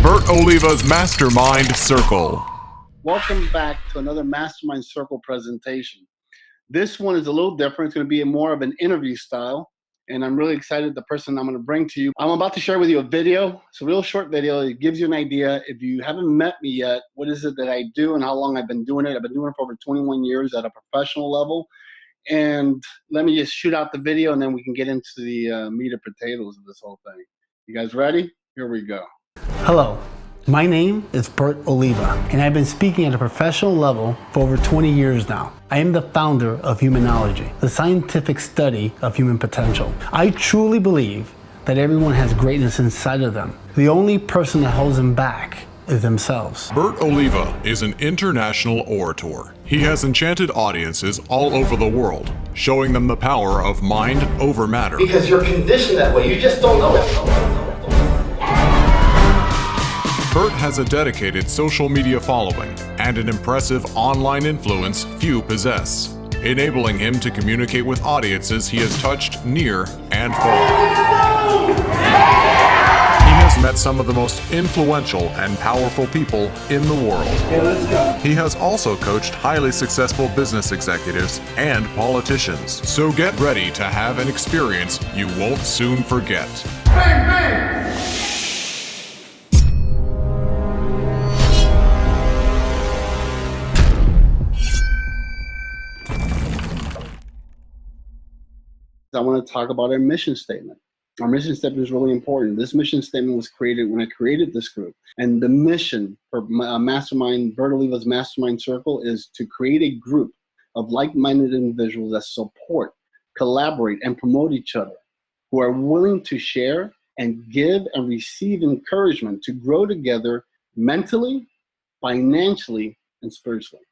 Bert Oliva's Mastermind Circle. Welcome back to another Mastermind Circle presentation. This one is a little different. It's going to be more of an interview style, and I'm really excited the person I'm going to bring to you. I'm about to share with you a video. It's a real short video. It gives you an idea. If you haven't met me yet, what is it that I do and how long I've been doing it. I've been doing it for over 21 years at a professional level. And let me just shoot out the video, and then we can get into the meat and potatoes of this whole thing. You guys ready? Here we go. Hello, my name is Bert Oliva, and I've been speaking at a professional level for over 20 years now. I am the founder of Humanology, the scientific study of human potential. I truly believe that everyone has greatness inside of them. The only person that holds them back is themselves. Bert Oliva is an international orator. He has enchanted audiences all over the world, showing them the power of mind over matter. Because you're conditioned that way, you just don't know it. Bert has a dedicated social media following and an impressive online influence few possess, enabling him to communicate with audiences he has touched near and far. He has met some of the most influential and powerful people in the world. He has also coached highly successful business executives and politicians. So get ready to have an experience you won't soon forget. Bang, bang! I want to talk about our mission statement. Our mission statement is really important. This mission statement was created when I created this group. And the mission for Mastermind, Bert Oliva's Mastermind Circle, is to create a group of like-minded individuals that support, collaborate, and promote each other, who are willing to share and give and receive encouragement to grow together mentally, financially, and spiritually.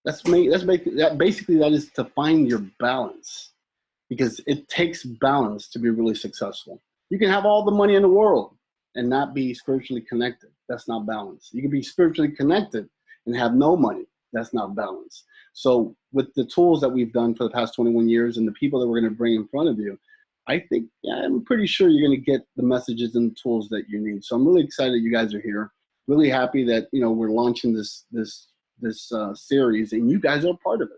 Basically that is to find your balance. Because it takes balance to be really successful. You can have all the money in the world and not be spiritually connected. That's not balance. You can be spiritually connected and have no money. That's not balance. So with the tools that we've done for the past 21 years and the people that we're going to bring in front of you, I think, I'm pretty sure you're going to get the messages and the tools that you need. So I'm really excited you guys are here. Really happy that, we're launching this series and you guys are a part of it.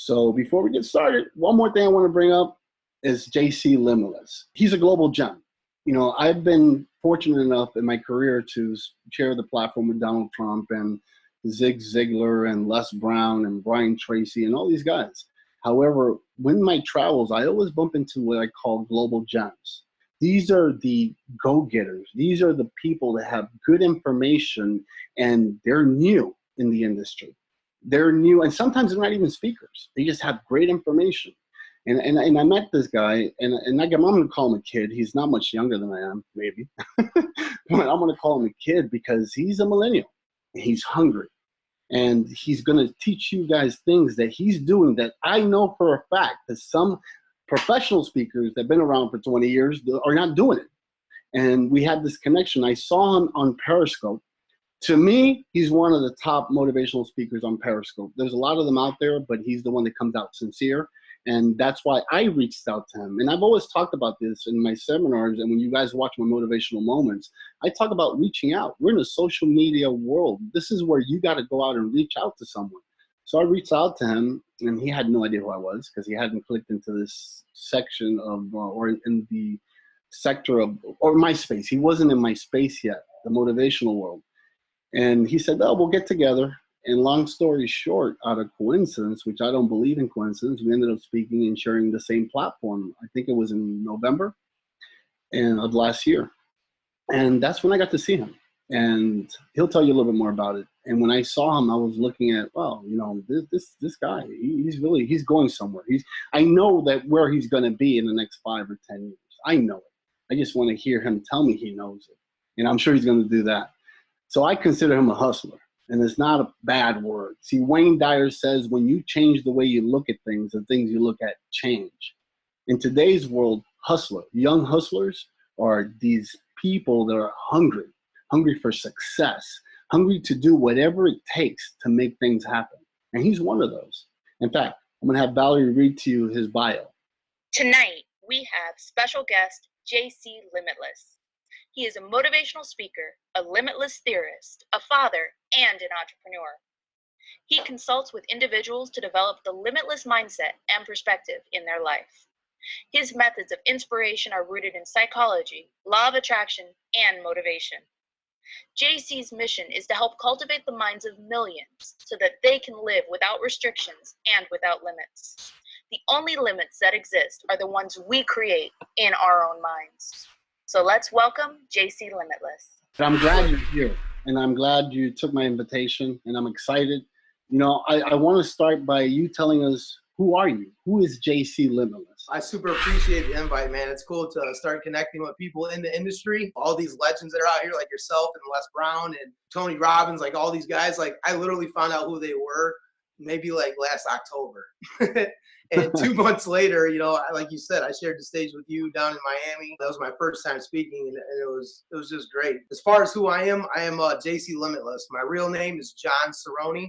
So before we get started, one more thing I want to bring up is JC Limitless. He's a global gem. I've been fortunate enough in my career to share the platform with Donald Trump and Zig Ziglar and Les Brown and Brian Tracy and all these guys. However, when my travels, I always bump into what I call global gems. These are the go-getters. These are the people that have good information and they're new in the industry. They're new, and sometimes they're not even speakers. They just have great information. And I met this guy, and I'm going to call him a kid. He's not much younger than I am, maybe. But I'm going to call him a kid because he's a millennial. He's hungry. And he's going to teach you guys things that he's doing that I know for a fact that some professional speakers that have been around for 20 years are not doing it. And we had this connection. I saw him on Periscope. To me, he's one of the top motivational speakers on Periscope. There's a lot of them out there, but he's the one that comes out sincere. And that's why I reached out to him. And I've always talked about this in my seminars. And when you guys watch my motivational moments, I talk about reaching out. We're in a social media world. This is where you got to go out and reach out to someone. So I reached out to him, and he had no idea who I was because he hadn't clicked into this section of, or in the sector of, or my space. He wasn't in my space yet, the motivational world. And he said, we'll get together. And long story short, out of coincidence, which I don't believe in coincidence, we ended up speaking and sharing the same platform. I think it was in November of last year. And that's when I got to see him. And he'll tell you a little bit more about it. And when I saw him, I was looking at, this guy, he's going somewhere. I know that where he's going to be in the next 5 or 10 years. I know it. I just want to hear him tell me he knows it. And I'm sure he's going to do that. So I consider him a hustler, and it's not a bad word. See, Wayne Dyer says when you change the way you look at things, the things you look at change. In today's world, young hustlers are these people that are hungry for success, hungry to do whatever it takes to make things happen. And he's one of those. In fact, I'm going to have Valerie read to you his bio. Tonight, we have special guest JC Limitless. He is a motivational speaker, a limitless theorist, a father, and an entrepreneur. He consults with individuals to develop the limitless mindset and perspective in their life. His methods of inspiration are rooted in psychology, law of attraction, and motivation. JC's mission is to help cultivate the minds of millions so that they can live without restrictions and without limits. The only limits that exist are the ones we create in our own minds. So let's welcome JC Limitless. I'm glad you're here, and I'm glad you took my invitation, and I'm excited. You know, I want to start by you telling us, who are you? Who is JC Limitless? I super appreciate the invite, man. It's cool to start connecting with people in the industry. All these legends that are out here, like yourself and Les Brown and Tony Robbins, like all these guys, like I literally found out who they were maybe like last October. And 2 months later, you know, like you said, I shared the stage with you down in Miami. That was my first time speaking, and it was just great. As far as who I am JC Limitless. My real name is John Cerrone.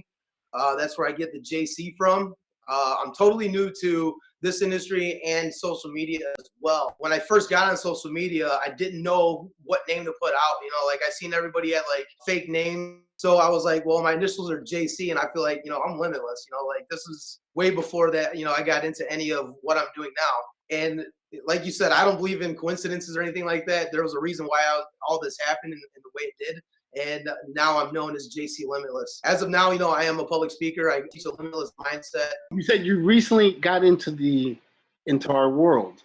That's where I get the JC from. I'm totally new to this industry and social media as well. When I first got on social media, I didn't know what name to put out. You know, like I seen everybody had like fake names. So I was like, well, my initials are JC, and I feel like, you know, I'm limitless. You know, like this is way before that, you know, I got into any of what I'm doing now. And like you said, I don't believe in coincidences or anything like that. There was a reason why all this happened in the way it did. And now I'm known as JC Limitless. As of now, you know, I am a public speaker. I teach a limitless mindset. You said you recently got into our world.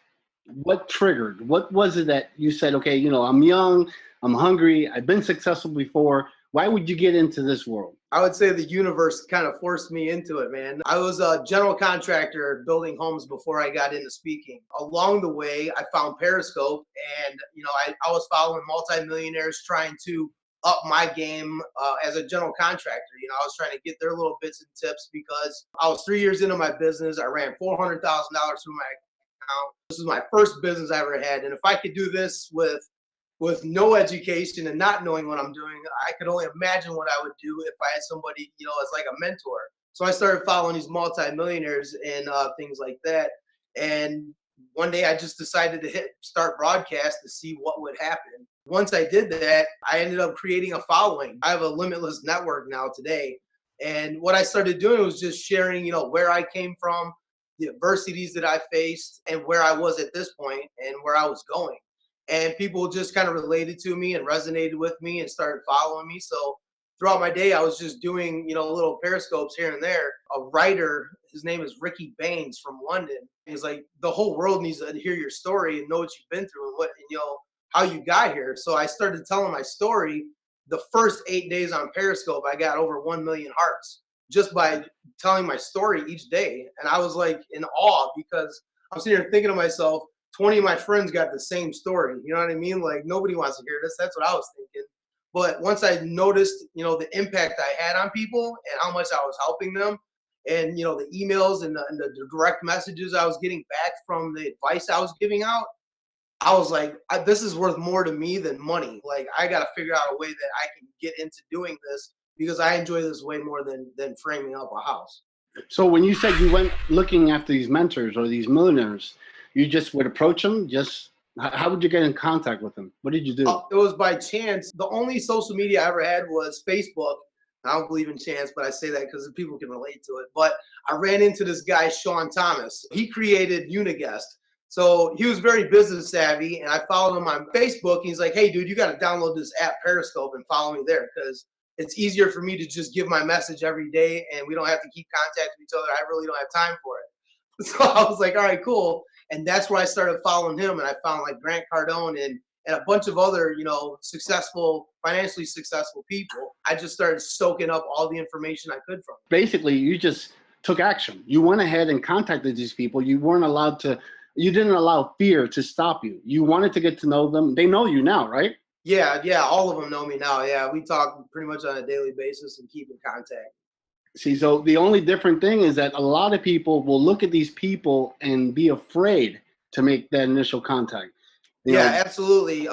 What triggered? What was it that you said, okay, you know, I'm young, I'm hungry, I've been successful before. Why would you get into this world? I would say the universe kind of forced me into it, man. I was a general contractor building homes before I got into speaking. Along the way, I found Periscope, and, you know, I was following multimillionaires trying to up my game as a general contractor. You know, I was trying to get their little bits and tips because I was 3 years into my business. I ran $400,000 through my account. This is my first business I ever had. And if I could do this with no education and not knowing what I'm doing, I could only imagine what I would do if I had somebody, you know, as like a mentor. So I started following these multimillionaires and things like that. And one day I just decided to hit start broadcast to see what would happen. Once I did that, I ended up creating a following. I have a limitless network now today. And what I started doing was just sharing, you know, where I came from, the adversities that I faced, and where I was at this point and where I was going. And people just kind of related to me and resonated with me and started following me. So throughout my day, I was just doing, you know, little periscopes here and there. A writer, his name is Ricky Baines from London. He's like, the whole world needs to hear your story and know what you've been through and what, you know, how you got here. So I started telling my story. The first 8 days on Periscope, I got over 1 million hearts just by telling my story each day. And I was like in awe because I'm sitting here thinking to myself, 20 of my friends got the same story. You know what I mean? Like nobody wants to hear this. That's what I was thinking. But once I noticed, you know, the impact I had on people and how much I was helping them, and, you know, the emails and the direct messages I was getting back from the advice I was giving out, I was like, this is worth more to me than money. Like, I got to figure out a way that I can get into doing this because I enjoy this way more than framing up a house. So when you said you went looking after these mentors or these millionaires, you just would approach them? Just how would you get in contact with them? What did you do? It was by chance. The only social media I ever had was Facebook. I don't believe in chance, but I say that because people can relate to it. But I ran into this guy, Sean Thomas. He created Uniguest. So he was very business savvy, and I followed him on Facebook. And he's like, hey, dude, you got to download this app Periscope and follow me there because it's easier for me to just give my message every day, and we don't have to keep contact with each other. I really don't have time for it. So I was like, all right, cool. And that's where I started following him, and I found like Grant Cardone and a bunch of other, you know, financially successful people. I just started soaking up all the information I could from them. Basically, you just took action. You went ahead and contacted these people. You didn't allow fear to stop you. You wanted to get to know them. They know you now, right? Yeah, all of them know me now. Yeah, we talk pretty much on a daily basis and keep in contact. See, so the only different thing is that a lot of people will look at these people and be afraid to make that initial contact. You know? Absolutely.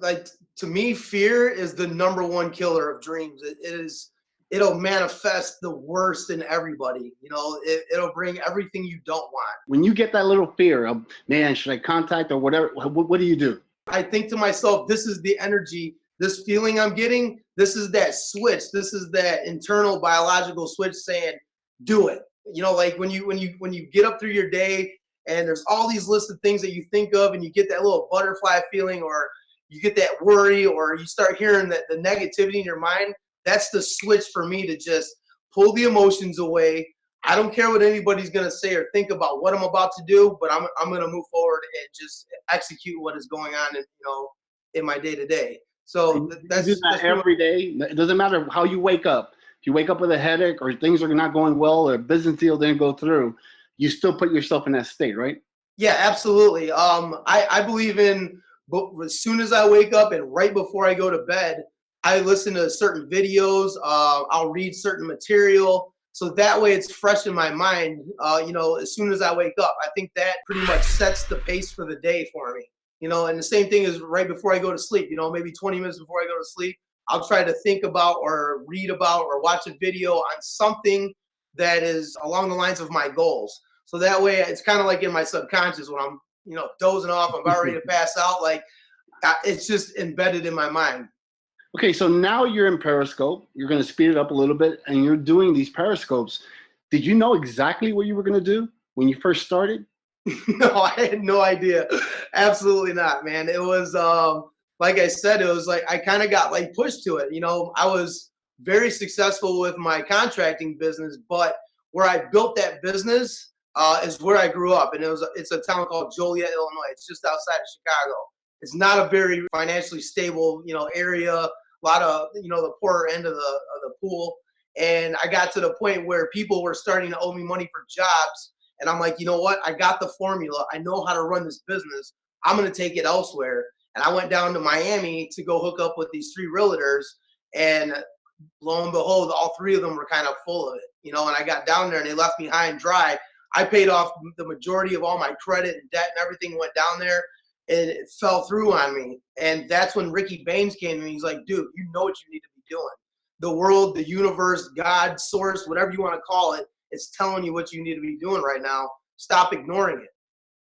Like to me, fear is the #1 killer of dreams. It'll manifest the worst in everybody. You know, it'll bring everything you don't want. When you get that little fear of, man, should I contact or whatever, what do you do? I think to myself, this is the energy, this feeling I'm getting, this is that switch, this is that internal biological switch saying, do it. You know, like when you get up through your day and there's all these lists of things that you think of and you get that little butterfly feeling, or you get that worry, or you start hearing that the negativity in your mind, that's the switch for me to just pull the emotions away. I don't care what anybody's going to say or think about what I'm about to do, but I'm going to move forward and just execute what is going on in my day to day. So that's every day. It doesn't matter how you wake up. If you wake up with a headache or things are not going well or a business deal didn't go through, you still put yourself in that state, right? Yeah, absolutely. I believe in, but as soon as I wake up and right before I go to bed, I listen to certain videos. I'll read certain material. So that way it's fresh in my mind, as soon as I wake up. I think that pretty much sets the pace for the day for me. And the same thing is right before I go to sleep, maybe 20 minutes before I go to sleep, I'll try to think about or read about or watch a video on something that is along the lines of my goals. So that way it's kind of like in my subconscious when I'm, dozing off, I'm about ready to pass out, like it's just embedded in my mind. Okay, so now you're in Periscope. You're going to speed it up a little bit, and you're doing these Periscopes. Did you know exactly what you were going to do when you first started? No, I had no idea. Absolutely not, man. It was, like I said, it was like I kind of got like pushed to it. I was very successful with my contracting business, but where I built that business is where I grew up, and it's a town called Joliet, Illinois. It's just outside of Chicago. It's not a very financially stable, area. A lot of, the poorer end of the pool. And I got to the point where people were starting to owe me money for jobs. And I'm like, you know what? I got the formula. I know how to run this business. I'm going to take it elsewhere. And I went down to Miami to go hook up with these 3 realtors. And lo and behold, all 3 of them were kind of full of it, and I got down there and they left me high and dry. I paid off the majority of all my credit and debt and everything went down there. And it fell through on me. And that's when Ricky Baines came to me. He's like, dude, you know what you need to be doing. The world, the universe, God, source, whatever you want to call it, it's telling you what you need to be doing right now. Stop ignoring it.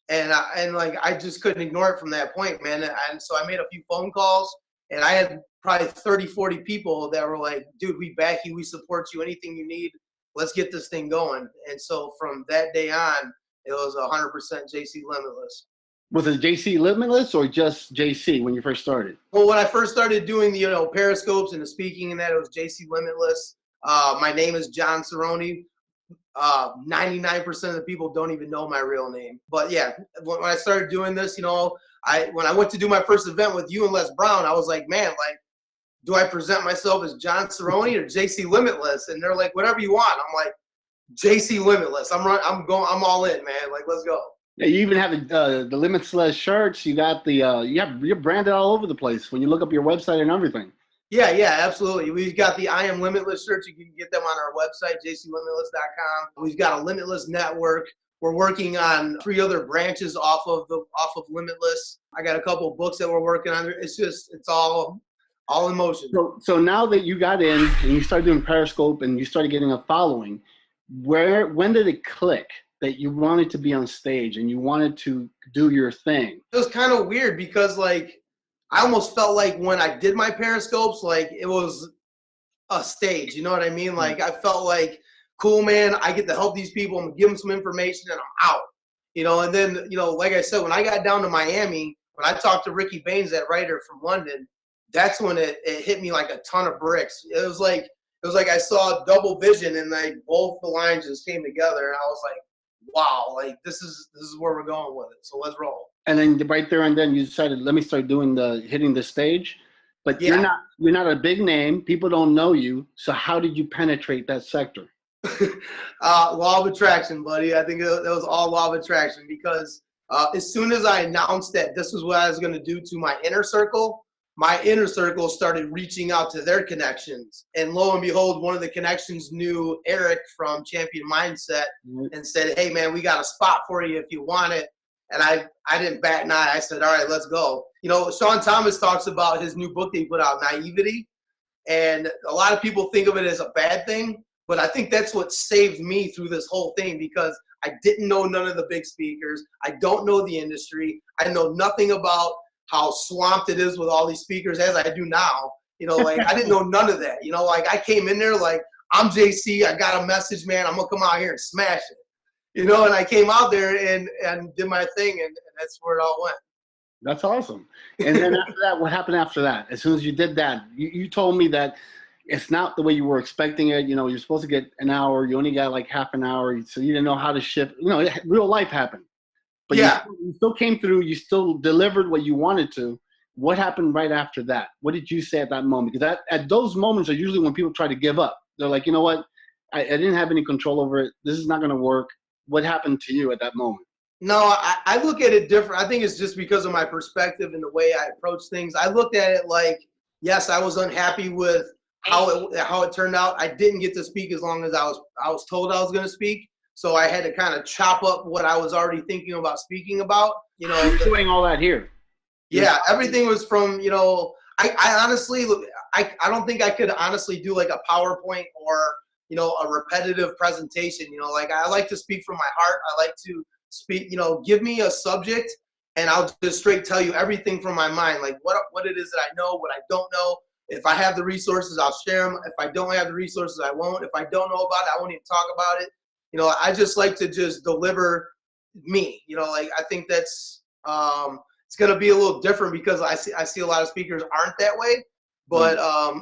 And I just couldn't ignore it from that point, man. And so I made a few phone calls, and I had probably 30, 40 people that were like, dude, we back you, we support you, anything you need, let's get this thing going. And so from that day on, it was 100% JC Limitless. Was it JC Limitless or just JC when you first started? Well, when I first started doing the Periscopes and the speaking and that, it was JC Limitless. My name is John Cerrone. 99% of the people don't even know my real name. But yeah, when I started doing this, when I went to do my first event with you and Les Brown, I was like, man, like, do I present myself as John Cerrone or JC Limitless? And they're like, whatever you want. I'm like, JC Limitless. I'm all in, man. Like, let's go. Yeah, you even have the Limitless shirts. You got you're branded all over the place when you look up your website and everything. Yeah, absolutely. We've got the I Am Limitless shirts. You can get them on our website, jclimitless.com. We've got a Limitless network. We're working on 3 other branches off of Limitless. I got a couple of books that we're working on. It's all in motion. So now that you got in and you started doing Periscope and you started getting a following, when did it click that you wanted to be on stage and you wanted to do your thing? It was kind of weird because like I almost felt like when I did my Periscopes, like it was a stage, you know what I mean? Like I felt like, cool, man, I get to help these people and give them some information and I'm out, and then, like I said, when I got down to Miami, when I talked to Ricky Baines, that writer from London, that's when it hit me like a ton of bricks. It was like I saw double vision and like both the lines just came together and I was like, wow, like this is where we're going with it. So let's roll. And then right there and then you decided, let me start hitting the stage. But yeah. You're not a big name. People don't know you. So how did you penetrate that sector? Law of attraction, buddy. I think it was all law of attraction because as soon as I announced that this was what I was going to do to my inner circle started reaching out to their connections. And lo and behold, one of the connections knew Eric from Champion Mindset and said, hey, man, we got a spot for you if you want it. And I didn't bat an eye. I said, all right, let's go. Sean Thomas talks about his new book that he put out, Naivety. And a lot of people think of it as a bad thing. But I think that's what saved me through this whole thing because I didn't know none of the big speakers. I don't know the industry. I know nothing about how swamped it is with all these speakers as I do now. You know, like I didn't know none of that. You know, like I came in there like, I'm JC, I got a message, man. I'm gonna come out here and smash it. You know, and I came out there and did my thing, and that's where it all went. That's awesome. And then after that, what happened after that? As soon as you did that, you told me that it's not the way you were expecting it. You know, you're supposed to get an hour. You only got like half an hour. So you didn't know how to ship. You know, real life happened. But yeah, you still came through. You still delivered what you wanted to. What happened right after that? What did you say at that moment? Because at those moments are usually when people try to give up. They're like, you know what? I didn't have any control over it. This is not going to work. What happened to you at that moment? No, I look at it different. I think it's just because of my perspective and the way I approach things. I looked at it like, yes, I was unhappy with how it turned out. I didn't get to speak as long as I was told I was going to speak. So I had to kind of chop up what I was already thinking about speaking about. You know, you're doing all that here. Yeah, everything was from, you know, I honestly, I don't think I could honestly do like a PowerPoint or, you know, a repetitive presentation. You know, like I like to speak from my heart. I like to speak, you know, give me a subject and I'll just straight tell you everything from my mind, like what it is that I know, what I don't know. If I have the resources, I'll share them. If I don't have the resources, I won't. If I don't know about it, I won't even talk about it. You know, I just like to just deliver me. You know, like I think that's it's going to be a little different because I see a lot of speakers aren't that way. But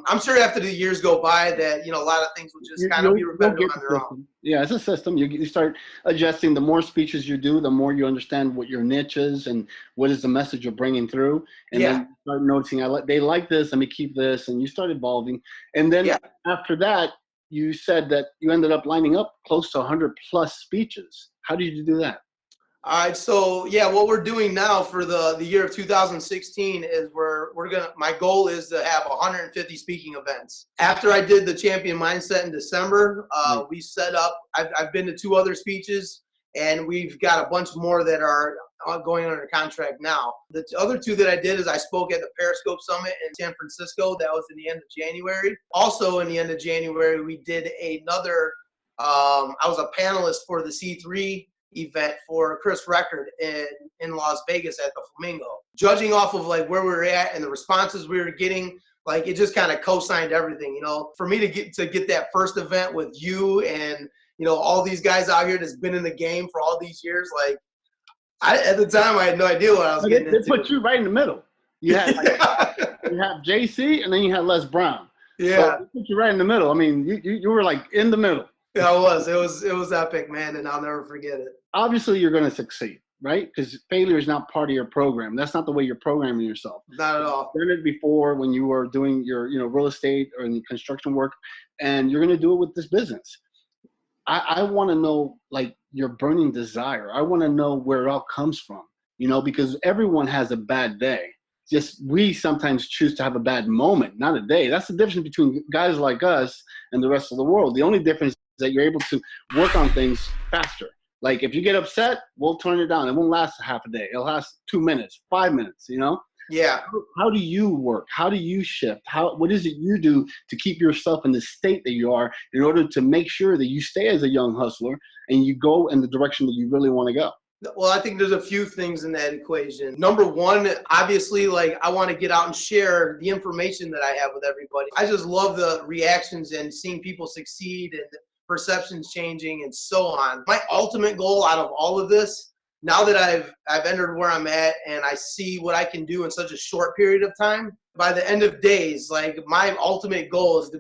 I'm sure after the years go by that, you know, a lot of things will just kind of be repetitive on their own. Yeah, it's a system. You start adjusting. The more speeches you do, the more you understand what your niche is and what is the message you're bringing through. And then you start noticing, they like this, let me keep this. And you start evolving. And then after that, you said that you ended up lining up close to 100 plus speeches. How did you do that? All right, so yeah, what we're doing now for the year of 2016 is my goal is to have 150 speaking events. After I did the champion mindset in December, we set up, I've been to 2 other speeches and we've got a bunch more that are going under contract now. The other 2 that I did is I spoke at the Periscope Summit in San Francisco. That was in the end of January. Also in the end of January, we did another, I was a panelist for the C3 event for Chris Record in Las Vegas at the Flamingo. Judging off of like where we were at and the responses we were getting, like it just kind of co-signed everything, you know. For me to get that first event with you and, you know, all these guys out here that's been in the game for all these years, like at the time I had no idea what I was getting into. They put you right in the middle. You had you have JC and then you had Les Brown. Yeah. So they put you right in the middle. I mean, you were like in the middle. Yeah, it was epic, man, and I'll never forget it. Obviously, you're going to succeed, right? Because failure is not part of your program. That's not the way you're programming yourself. Not at all. You've done it before when you were doing your, you know, real estate or in construction work, and you're going to do it with this business. I want to know, like, your burning desire. I want to know where it all comes from, you know, because everyone has a bad day. Just we sometimes choose to have a bad moment, not a day. That's the difference between guys like us and the rest of the world. The only difference is that you're able to work on things faster. Like if you get upset, we'll turn it down. It won't last half a day. It'll last 2 minutes, 5 minutes, you know? Yeah. How do you work? How do you shift? What is it you do to keep yourself in the state that you are in order to make sure that you stay as a young hustler and you go in the direction that you really want to go? Well, I think there's a few things in that equation. Number one, obviously, like I want to get out and share the information that I have with everybody. I just love the reactions and seeing people succeed and perceptions changing and so on. My ultimate goal out of all of this, now that I've entered where I'm at and I see what I can do in such a short period of time, by the end of days, like my ultimate goal is to,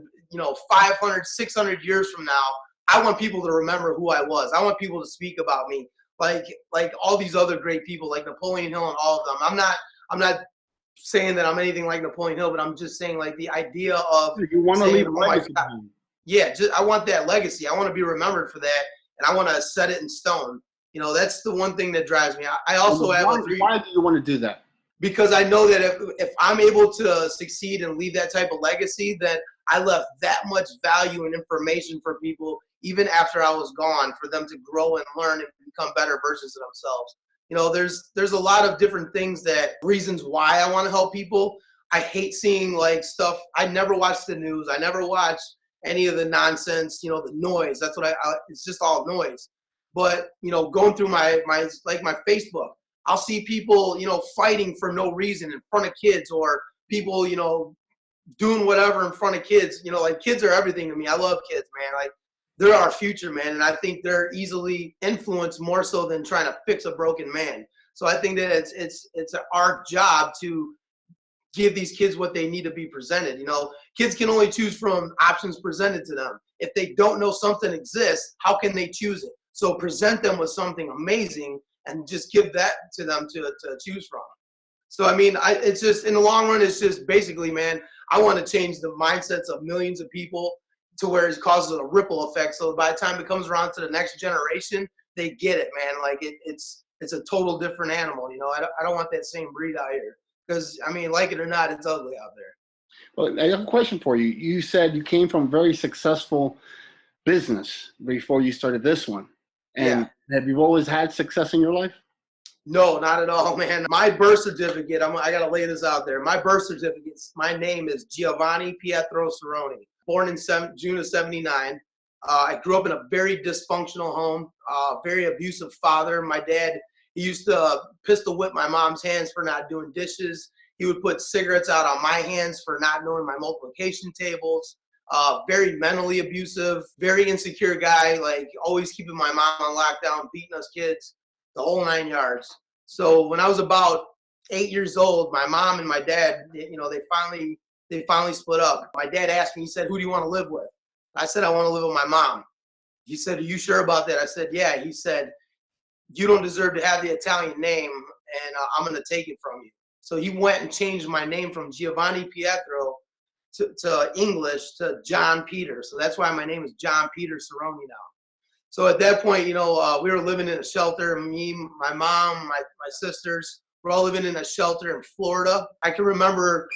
500, 600 years from now, I want people to remember who I was. I want people to speak about me. Like all these other great people, like Napoleon Hill and all of them. I'm not saying that I'm anything like Napoleon Hill, but I'm just saying like the idea of you want to leave a legacy. Yeah, I want that legacy. I want to be remembered for that, and I want to set it in stone. That's the one thing that drives me. I also have why do you want to do that? Because I know that if I'm able to succeed and leave that type of legacy, then I left that much value and information for people, even after I was gone, for them to grow and learn and become better versions of themselves. There's a lot of different reasons why I want to help people. I hate seeing like stuff. I never watch the news. I never watch any of the nonsense, the noise. That's what it's just all noise. But, going through my Facebook, I'll see people, fighting for no reason in front of kids, or people, doing whatever in front of kids. Like, kids are everything to me. I love kids, man. Like, they're our future, man. And I think they're easily influenced more so than trying to fix a broken man. So I think that it's our job to give these kids what they need to be presented. Kids can only choose from options presented to them. If they don't know something exists, how can they choose it? So present them with something amazing and just give that to them to choose from. So, I mean, it's just, in the long run, it's just basically, man, I want to change the mindsets of millions of people to where it causes a ripple effect. So by the time it comes around to the next generation, they get it, man. Like, it's a total different animal. I don't want that same breed out here. Because, I mean, like it or not, it's ugly out there. Well, I have a question for you. You said you came from a very successful business before you started this one. And have you always had success in your life? No, not at all, man. My birth certificate, I got to lay this out there. My birth certificate, my name is Giovanni Pietro Cerrone, born in June of 79. I grew up in a very dysfunctional home, very abusive father. My dad, he used to pistol whip my mom's hands for not doing dishes. He would put cigarettes out on my hands for not knowing my multiplication tables. Very mentally abusive, very insecure guy, like always keeping my mom on lockdown, beating us kids, the whole 9 yards. So when I was about 8 years old, my mom and my dad, they finally split up. My dad asked me, he said, "Who do you want to live with?" I said, "I want to live with my mom." He said, "Are you sure about that?" I said, "Yeah." He said, "You don't deserve to have the Italian name, and I'm going to take it from you." So he went and changed my name from Giovanni Pietro to English to John Peter. So that's why my name is John Peter Cerrone now. So at that point, we were living in a shelter. Me, my mom, my sisters, we're all living in a shelter in Florida. I can remember,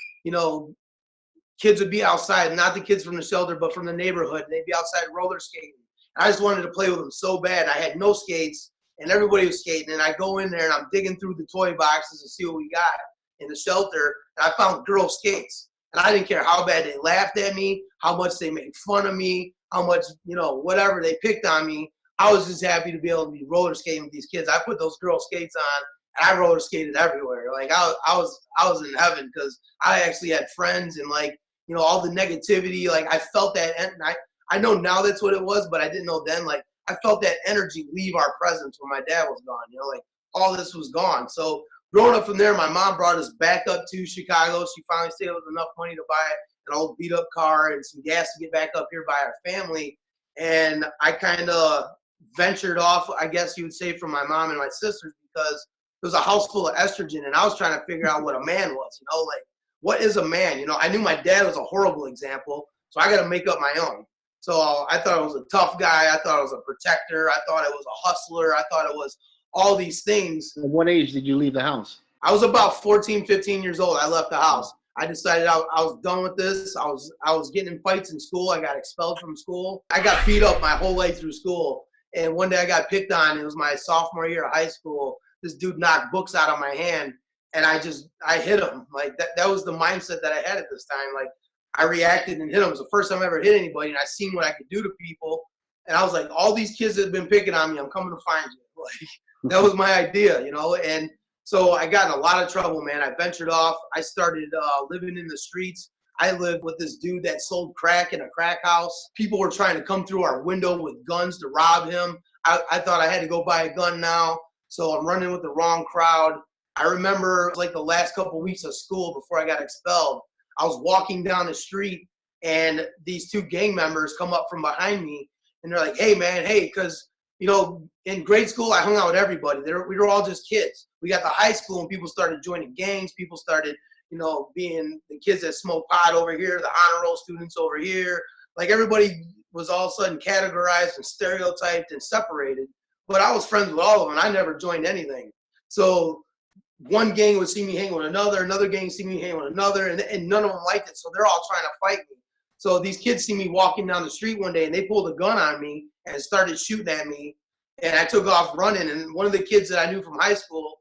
kids would be outside, not the kids from the shelter, but from the neighborhood. They'd be outside roller skating. I just wanted to play with them so bad. I had no skates, and everybody was skating. And I go in there, and I'm digging through the toy boxes to see what we got in the shelter. And I found girl skates. And I didn't care how bad they laughed at me, how much they made fun of me, how much, whatever they picked on me. I was just happy to be able to be roller skating with these kids. I put those girl skates on, and I roller skated everywhere. Like, I was in heaven, because I actually had friends, and all the negativity, like, I felt that. And I know now that's what it was, but I didn't know then. Like, I felt that energy leave our presence when my dad was gone. All this was gone. So growing up from there, my mom brought us back up to Chicago. She finally saved us enough money to buy an old beat up car and some gas to get back up here by our family. And I kind of ventured off, I guess you would say, from my mom and my sisters, because there was a house full of estrogen, and I was trying to figure out what a man was, what is a man? I knew my dad was a horrible example, so I got to make up my own. So I thought I was a tough guy. I thought I was a protector. I thought I was a hustler. I thought it was all these things. At what age did you leave the house? I was about 14, 15 years old. I left the house. I decided I was done with this. I was getting in fights in school. I got expelled from school. I got beat up my whole way through school. And one day I got picked on. It was my sophomore year of high school. This dude knocked books out of my hand, and I hit him. Like, that was the mindset that I had at this time. Like, I reacted and hit him. It was the first time I ever hit anybody, and I seen what I could do to people. And I was like, all these kids that have been picking on me, I'm coming to find you. Like, that was my idea, And so I got in a lot of trouble, man. I ventured off. I started living in the streets. I lived with this dude that sold crack in a crack house. People were trying to come through our window with guns to rob him. I thought I had to go buy a gun now, so I'm running with the wrong crowd. I remember, like, the last couple of weeks of school before I got expelled, I was walking down the street, and these two gang members come up from behind me, and they're like, "Hey, man, hey," because, in grade school, I hung out with everybody. We were all just kids. We got to high school, and people started joining gangs. People started, being the kids that smoke pot over here, the honor roll students over here. Like, everybody was all of a sudden categorized and stereotyped and separated. But I was friends with all of them, and I never joined anything. So one gang would see me hanging with another gang see me hanging with another, and none of them liked it. So they're all trying to fight me. So these kids see me walking down the street one day, and they pulled a gun on me and started shooting at me. And I took off running. And one of the kids that I knew from high school,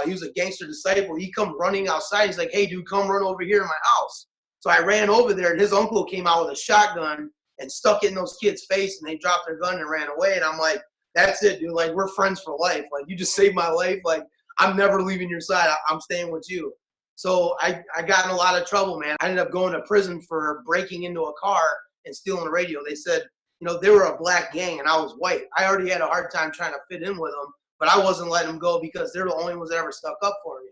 he was a gangster disciple. He come running outside. He's like, "Hey, dude, come run over here in my house." So I ran over there, and his uncle came out with a shotgun and stuck it in those kids' face, and they dropped their gun and ran away. And I'm like, "That's it, dude. Like, we're friends for life. Like, you just saved my life. Like, I'm never leaving your side. I'm staying with you. So I got in a lot of trouble, man. I ended up going to prison for breaking into a car and stealing a radio. They said, you know, they were a black gang and I was white. I already had a hard time trying to fit in with them, but I wasn't letting them go because they're the only ones that ever stuck up for me.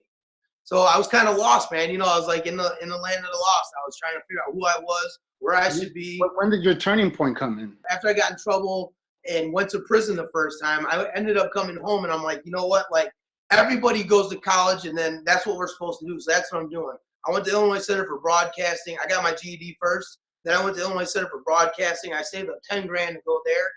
So I was kind of lost, man. You know, I was like in the land of the lost. I was trying to figure out who I was, where I should be. When did your turning point come in? After I got in trouble and went to prison the first time, I ended up coming home and I'm like, you know what? Like, everybody goes to college and then that's what we're supposed to do. So that's what I'm doing. I went to Illinois Center for Broadcasting. I got my GED first. Then I went to Illinois Center for Broadcasting. I saved up 10 grand to go there,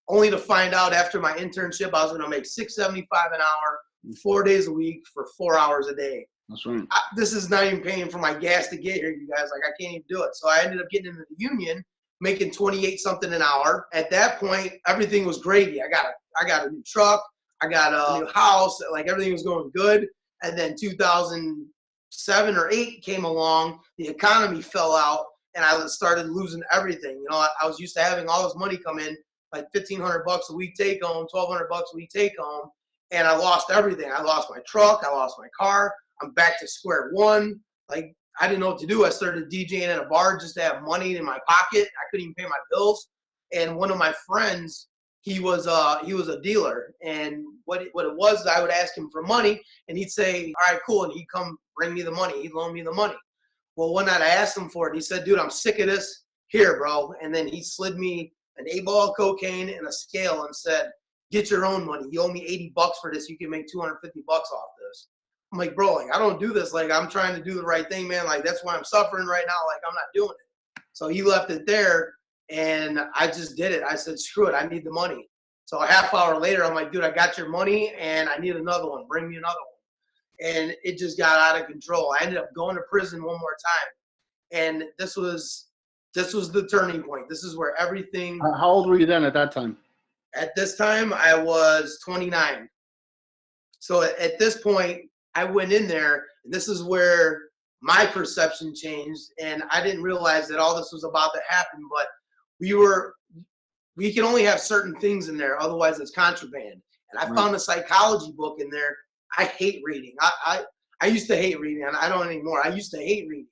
only to find out after my internship I was going to make $6.75 an hour, 4 days a week for 4 hours a day. That's right. This is not even paying for my gas to get here, you guys. Like, I can't even do it. So I ended up getting into the union, making 28 something an hour. At that point, everything was gravy. I got a new truck. I got a new house. Like, everything was going good. And then 2007 or 8 came along. The economy fell out, and I started losing everything. You know, I was used to having all this money come in, like $1,500 a week take home, $1,200 a week take home, and I lost everything. I lost my truck. I lost my car. I'm back to square one. Like, I didn't know what to do. I started DJing at a bar just to have money in my pocket. I couldn't even pay my bills. And one of my friends, he was a dealer. And what it was, I would ask him for money, and he'd say, all right, cool. And he'd come bring me the money. He'd loan me the money. Well, one night I asked him for it. He said, dude, I'm sick of this. Here, bro. And then he slid me an 8-ball of cocaine and a scale and said, get your own money. You owe me $80 for this. You can make $250 off this. I'm like, bro, like, I don't do this. Like, I'm trying to do the right thing, man. Like, that's why I'm suffering right now. Like, I'm not doing it. So he left it there, and I just did it. I said, screw it. I need the money. So a half hour later, I'm like, dude, I got your money, and I need another one. Bring me another one. And it just got out of control. I ended up going to prison one more time. And this was the turning point. This is where everything. How old were you then at that time? At this time, I was 29. So at this point, I went in there, and this is where my perception changed, and I didn't realize that all this was about to happen, but we can only have certain things in there, otherwise it's contraband. And I found a psychology book in there. I hate reading. I used to hate reading, and I don't anymore. I used to hate reading.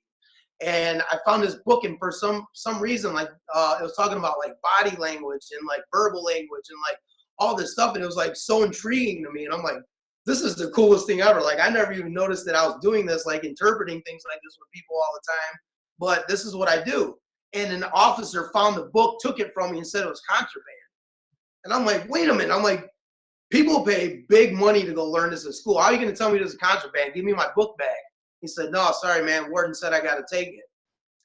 And I found this book, and for some reason, like, it was talking about, like, body language and, like, verbal language and, like, all this stuff, and it was, like, so intriguing to me, and I'm like, this is the coolest thing ever. Like, I never even noticed that I was doing this, like, interpreting things like this with people all the time. But this is what I do. And an officer found the book, took it from me, and said it was contraband. And I'm like, wait a minute. I'm like, people pay big money to go learn this at school. How are you going to tell me this is contraband? Give me my book back. He said, no, sorry, man. Warden said I got to take it.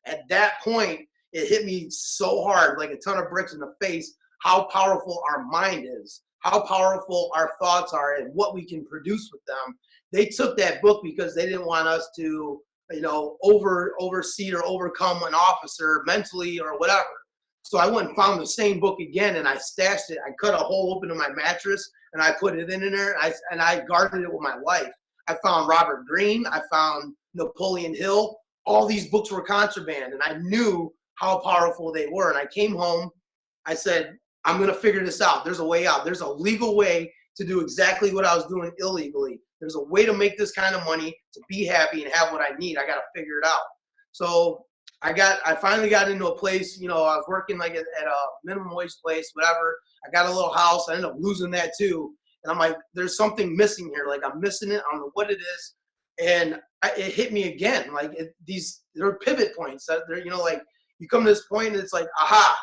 At that point, it hit me so hard, like a ton of bricks in the face, how powerful our mind is, how powerful our thoughts are, and what we can produce with them. They took that book because they didn't want us to, you know, oversee or overcome an officer mentally or whatever. So I went and found the same book again, and I stashed it. I cut a hole open in my mattress, and I put it in there, and I guarded it with my life. I found Robert Greene. I found Napoleon Hill. All these books were contraband, and I knew how powerful they were. And I came home. I said, I'm going to figure this out. There's a way out. There's a legal way to do exactly what I was doing illegally. There's a way to make this kind of money, to be happy and have what I need. I got to figure it out. So I finally got into a place, you know, I was working like at a minimum wage place, whatever. I got a little house. I ended up losing that too. And I'm like, there's something missing here. Like, I'm missing it. I don't know what it is. And it hit me again. Like, there are pivot points. They're, you know, like, you come to this point and it's like, aha.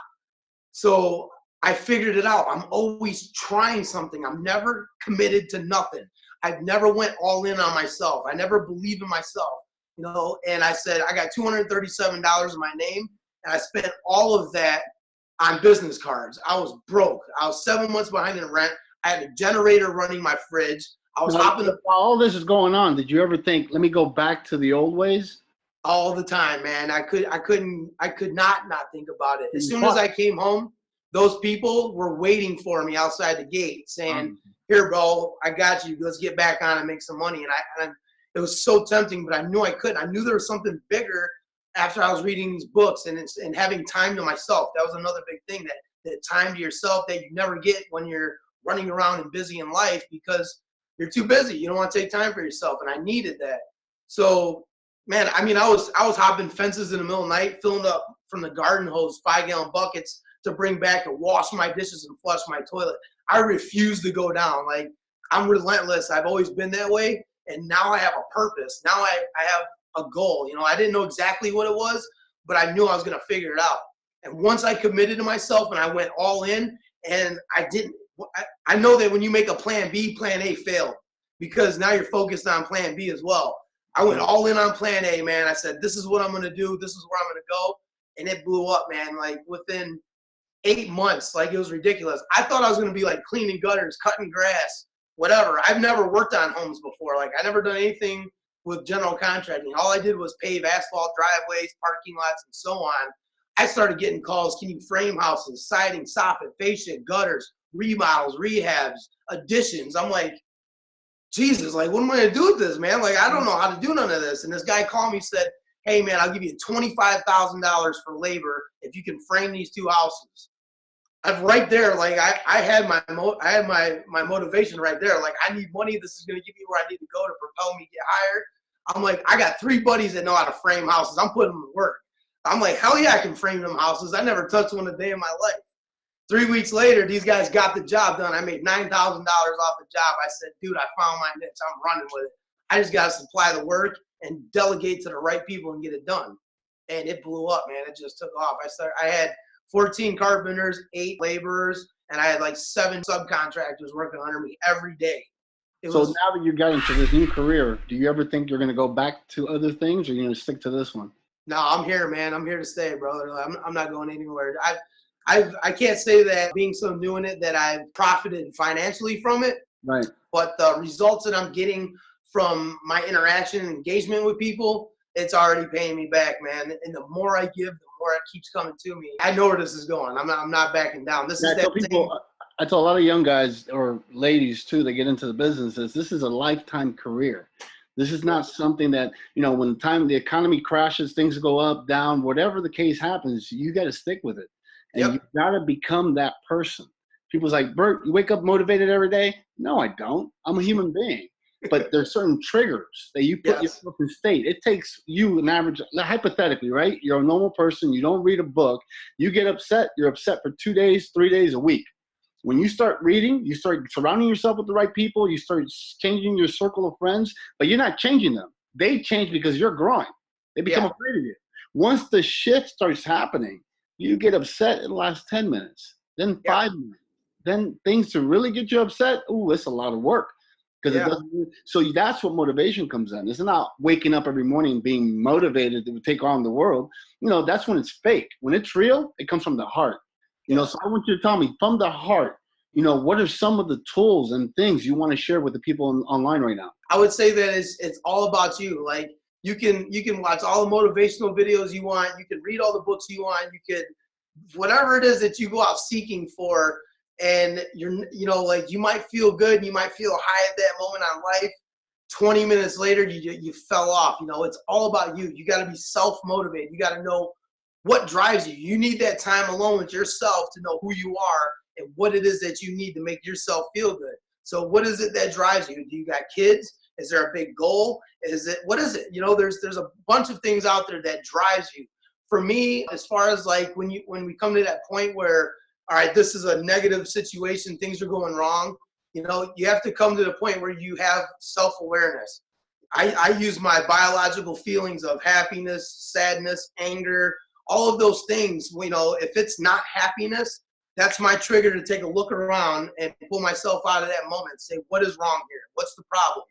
So I figured it out. I'm always trying something. I'm never committed to nothing. I've never went all in on myself. I never believed in myself, you know. And I said, I got $237 in my name, and I spent all of that on business cards. I was broke. I was 7 months behind in rent. I had a generator running my fridge. I was hopping. While all this is going on, did you ever think, let me go back to the old ways? All the time, man. I could not think about it. As soon as I came home, those people were waiting for me outside the gate saying, here, bro, I got you. Let's get back on and make some money. And it was so tempting, but I knew I couldn't. I knew there was something bigger after I was reading these books and having time to myself. That was another big thing, that time to yourself that you never get when you're running around and busy in life, because you're too busy. You don't want to take time for yourself. And I needed that. So, man, I mean, I was hopping fences in the middle of the night, filling up from the garden hose 5-gallon buckets to bring back to wash my dishes and flush my toilet. I refuse to go down. Like, I'm relentless. I've always been that way. And now I have a purpose. Now I have a goal. You know, I didn't know exactly what it was, but I knew I was going to figure it out. And once I committed to myself and I went all in, and I know that when you make a plan B, plan A failed, because now you're focused on plan B as well. I went all in on plan A, man. I said, this is what I'm going to do. This is where I'm going to go. And it blew up, man. Like within 8 months, like it was ridiculous. I thought I was going to be like cleaning gutters, cutting grass, whatever. I've never worked on homes before. Like I never done anything with general contracting. All I did was pave asphalt driveways, parking lots, and so on. I started getting calls. Can you frame houses, siding, soffit, fascia, gutters, remodels, rehabs, additions? I'm like, Jesus, like, what am I going to do with this, man? Like, I don't know how to do none of this. And this guy called me, said, hey, man, I'll give you $25,000 for labor if you can frame these 2 houses. I'm right there. Like, I had my motivation right there. Like, I need money. This is going to get me where I need to go to propel me to get hired. I'm like, I got 3 buddies that know how to frame houses. I'm putting them to work. I'm like, hell yeah, I can frame them houses. I never touched one a day in my life. 3 weeks later, these guys got the job done. I made $9,000 off the job. I said, dude, I found my niche. I'm running with it. I just got to supply the work and delegate to the right people and get it done. And it blew up, man. It just took off. I had 14 carpenters, 8 laborers, and I had like 7 subcontractors working under me every day. So now that you got into this new career, do you ever think you're going to go back to other things, or you're going to stick to this one? No, I'm here, man. I'm here to stay, brother. I'm not going anywhere. I can't say that being so new in it that I've profited financially from it. Right. But the results that I'm getting from my interaction and engagement with people, it's already paying me back, man. And the more I give, the more it keeps coming to me. I know where this is going. I'm not backing down. I tell a lot of young guys or ladies too that get into the businesses, this is a lifetime career. This is not something that, you know, when the economy crashes, things go up, down, whatever the case happens, you got to stick with it. And you got to become that person. People's like, Bert, you wake up motivated every day? No, I don't. I'm a human being. But there's certain triggers that you put yourself in state. It takes you an average, hypothetically, right? You're a normal person. You don't read a book. You get upset. You're upset for 2 days, 3 days, a week. When you start reading, you start surrounding yourself with the right people. You start changing your circle of friends, but you're not changing them. They change because you're growing. They become afraid of you. Once the shift starts happening, you get upset in the last 10 minutes, then 5 minutes. Then things to really get you upset, ooh, it's a lot of work. It doesn't. So that's what motivation comes in. It's not waking up every morning being motivated to take on the world. You know, that's when it's fake. When it's real, it comes from the heart. You know, so I want you to tell me from the heart, you know, what are some of the tools and things you want to share with the people online right now? I would say that it's all about you. Like you can watch all the motivational videos you want. You can read all the books you want. You could, whatever it is that you go out seeking for, and you know, like you might feel good and you might feel high at that moment on life. 20 minutes later, you fell off. You know, it's all about you. You got to be self-motivated. You got to know what drives you. You need that time alone with yourself to know who you are and what it is that you need to make yourself feel good. So what is it that drives you? Do you got kids? Is there a big goal? What is it? You know, there's a bunch of things out there that drives you. For me, as far as like when we come to that point where, all right, this is a negative situation, things are going wrong, you know, you have to come to the point where you have self-awareness. I use my biological feelings of happiness, sadness, anger, all of those things. You know, if it's not happiness, that's my trigger to take a look around and pull myself out of that moment and say, what is wrong here? What's the problem?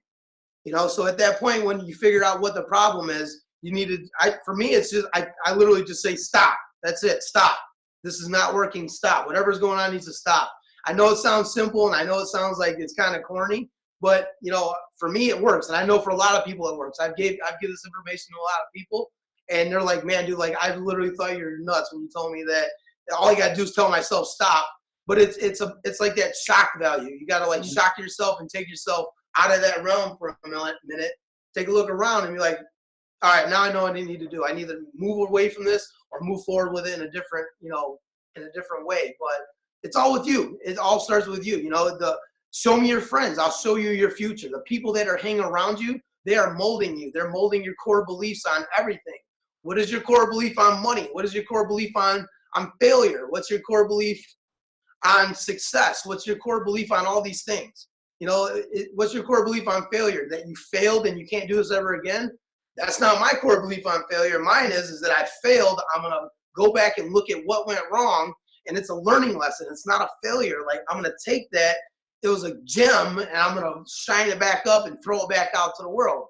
You know, so at that point, when you figure out what the problem is, you need to, for me, it's just, I literally just say, stop. That's it. Stop. This is not working. Stop. Whatever's going on needs to stop. I know it sounds simple and I know it sounds like it's kind of corny, but you know, for me, it works. And I know for a lot of people, it works. I've given this information to a lot of people and they're like, man, dude, like I literally thought you were nuts when you told me that all I got to do is tell myself stop. But it's like that shock value. You got to like shock yourself and take yourself out of that realm for a minute, take a look around and be like, all right, now I know what I need to do. I need to move away from this or move forward with it in a different way. But it's all with you. It all starts with you. You know, Show me your friends. I'll show you your future. The people that are hanging around you, they are molding you. They're molding your core beliefs on everything. What is your core belief on money? What is your core belief on failure? What's your core belief on success? What's your core belief on all these things? You know, what's your core belief on failure? That you failed and you can't do this ever again? That's not my core belief on failure. Mine is that I failed. I'm going to go back and look at what went wrong, and it's a learning lesson. It's not a failure. Like, I'm going to take that. It was a gem, and I'm going to shine it back up and throw it back out to the world.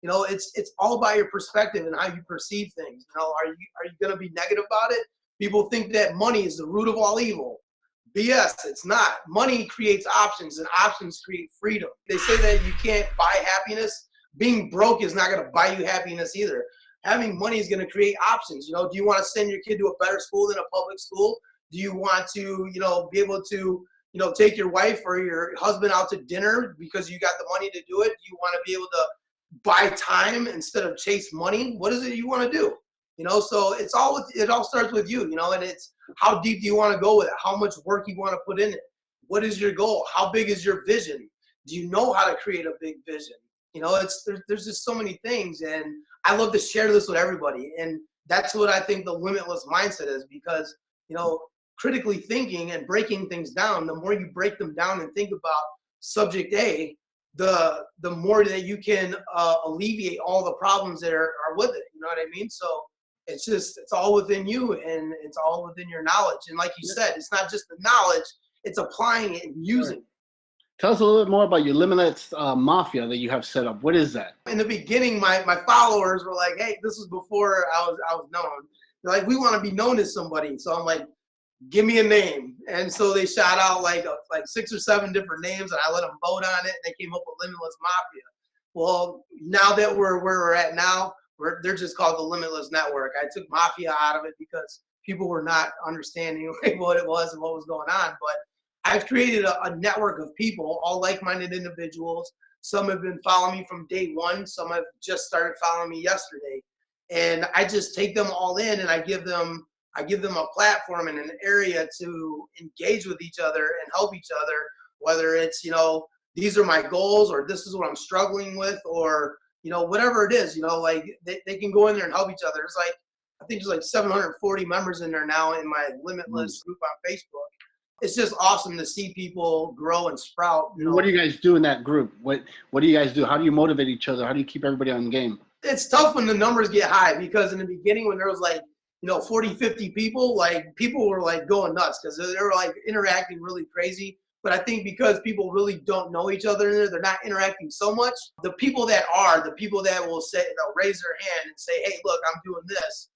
You know, it's all about your perspective and how you perceive things. You know, are you going to be negative about it? People think that money is the root of all evil. BS, it's not. Money creates options, and options create freedom. They say that you can't buy happiness. Being broke is not going to buy you happiness either. Having money is going to create options. You know, do you want to send your kid to a better school than a public school? Do you want to, you know, be able to, you know, take your wife or your husband out to dinner because you got the money to do it? Do you want to be able to buy time instead of chase money? What is it you want to do? You know, so it all starts with you, you know, and it's how deep do you want to go with it? How much work you want to put in it? What is your goal? How big is your vision? Do you know how to create a big vision? You know, there's just so many things, and I love to share this with everybody. And that's what I think the limitless mindset is, because, you know, critically thinking and breaking things down, the more you break them down and think about subject A, the more that you can alleviate all the problems that are with it. You know what I mean? So it's all within you, and it's all within your knowledge. And like you said, it's not just the knowledge, it's applying it and using it. Tell us a little bit more about your Limitless Mafia that you have set up. What is that? In the beginning, my followers were like, hey, this was before I was known. They're like, we want to be known as somebody. So I'm like, give me a name. And so they shot out like 6 or 7 different names, and I let them vote on it, and they came up with Limitless Mafia. Well, now that we're where we're at now, they're just called the Limitless Network. I took Mafia out of it because people were not understanding what it was and what was going on. But I've created a network of people, all like-minded individuals. Some have been following me from day one. Some have just started following me yesterday. And I just take them all in, and I give them a platform and an area to engage with each other and help each other, whether it's, you know, these are my goals, or this is what I'm struggling with, or, you know, whatever it is, you know, like they can go in there and help each other. It's like, I think there's like 740 members in there now in my Limitless group on Facebook. It's just awesome to see people grow and sprout. You know? What do you guys do in that group? What do you guys do? How do you motivate each other? How do you keep everybody on game? It's tough when the numbers get high, because in the beginning when there was like, you know, 40, 50 people, like people were like going nuts because they were like interacting really crazy. But I think because people really don't know each other in there, they're not interacting so much. The people that will say, they'll raise their hand and say, hey, look, I'm doing this.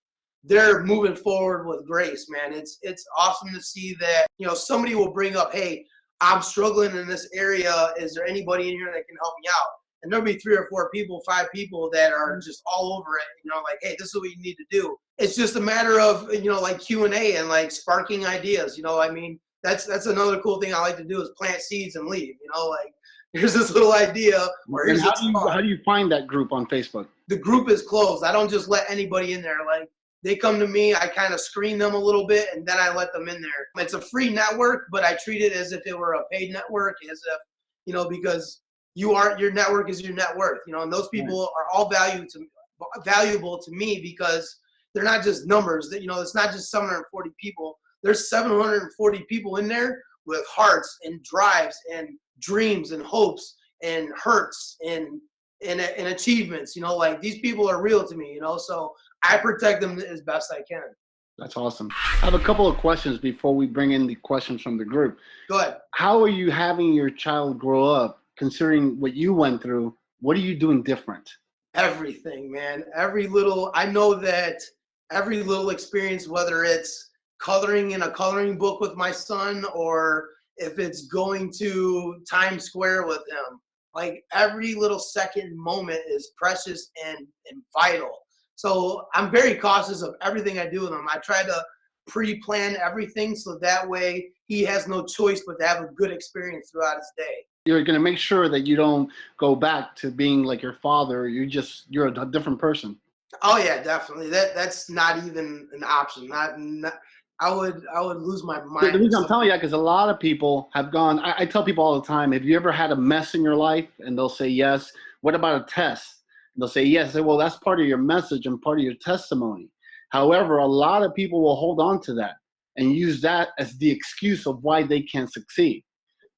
They're moving forward with grace, man. It's awesome to see that, you know, somebody will bring up, hey, I'm struggling in this area. Is there anybody in here that can help me out? And there'll be 3 or 4 people, 5 people that are just all over it, you know, like, hey, this is what you need to do. It's just a matter of, you know, like Q&A and like sparking ideas, you know. I mean, that's another cool thing I like to do, is plant seeds and leave, you know, like, here's this little idea. Or here's how do you find that group on Facebook? The group is closed. I don't just let anybody in there. Like, they come to me, I kind of screen them a little bit, and then I let them in there. It's a free network, but I treat it as if it were a paid network, as if, you know, because your network is your net worth, you know, and those people are all valuable to me, because they're not just numbers. That, you know, it's not just 740 people. There's 740 people in there with hearts and drives and dreams and hopes and hurts and achievements. You know, like, these people are real to me, you know, so I protect them as best I can. That's awesome. I have a couple of questions before we bring in the questions from the group. Go ahead. How are you having your child grow up, considering what you went through? What are you doing different? Everything, man. I know that every little experience, whether it's coloring in a coloring book with my son, or if it's going to Times Square with him, like, every little second moment is precious and vital. So I'm very cautious of everything I do with him. I try to pre-plan everything, so that way he has no choice but to have a good experience throughout his day. You're going to make sure that you don't go back to being like your father. You're a different person. Oh yeah, definitely. That's not even an option. I would lose my The mind. reason I'm telling you that because a lot of people have gone. I tell people all the time, have you ever had a mess in your life? And they'll say yes. What about a test? And they'll say yes. I say, well, that's part of your message and part of your testimony. However, a lot of people will hold on to that and use that as the excuse of why they can't succeed.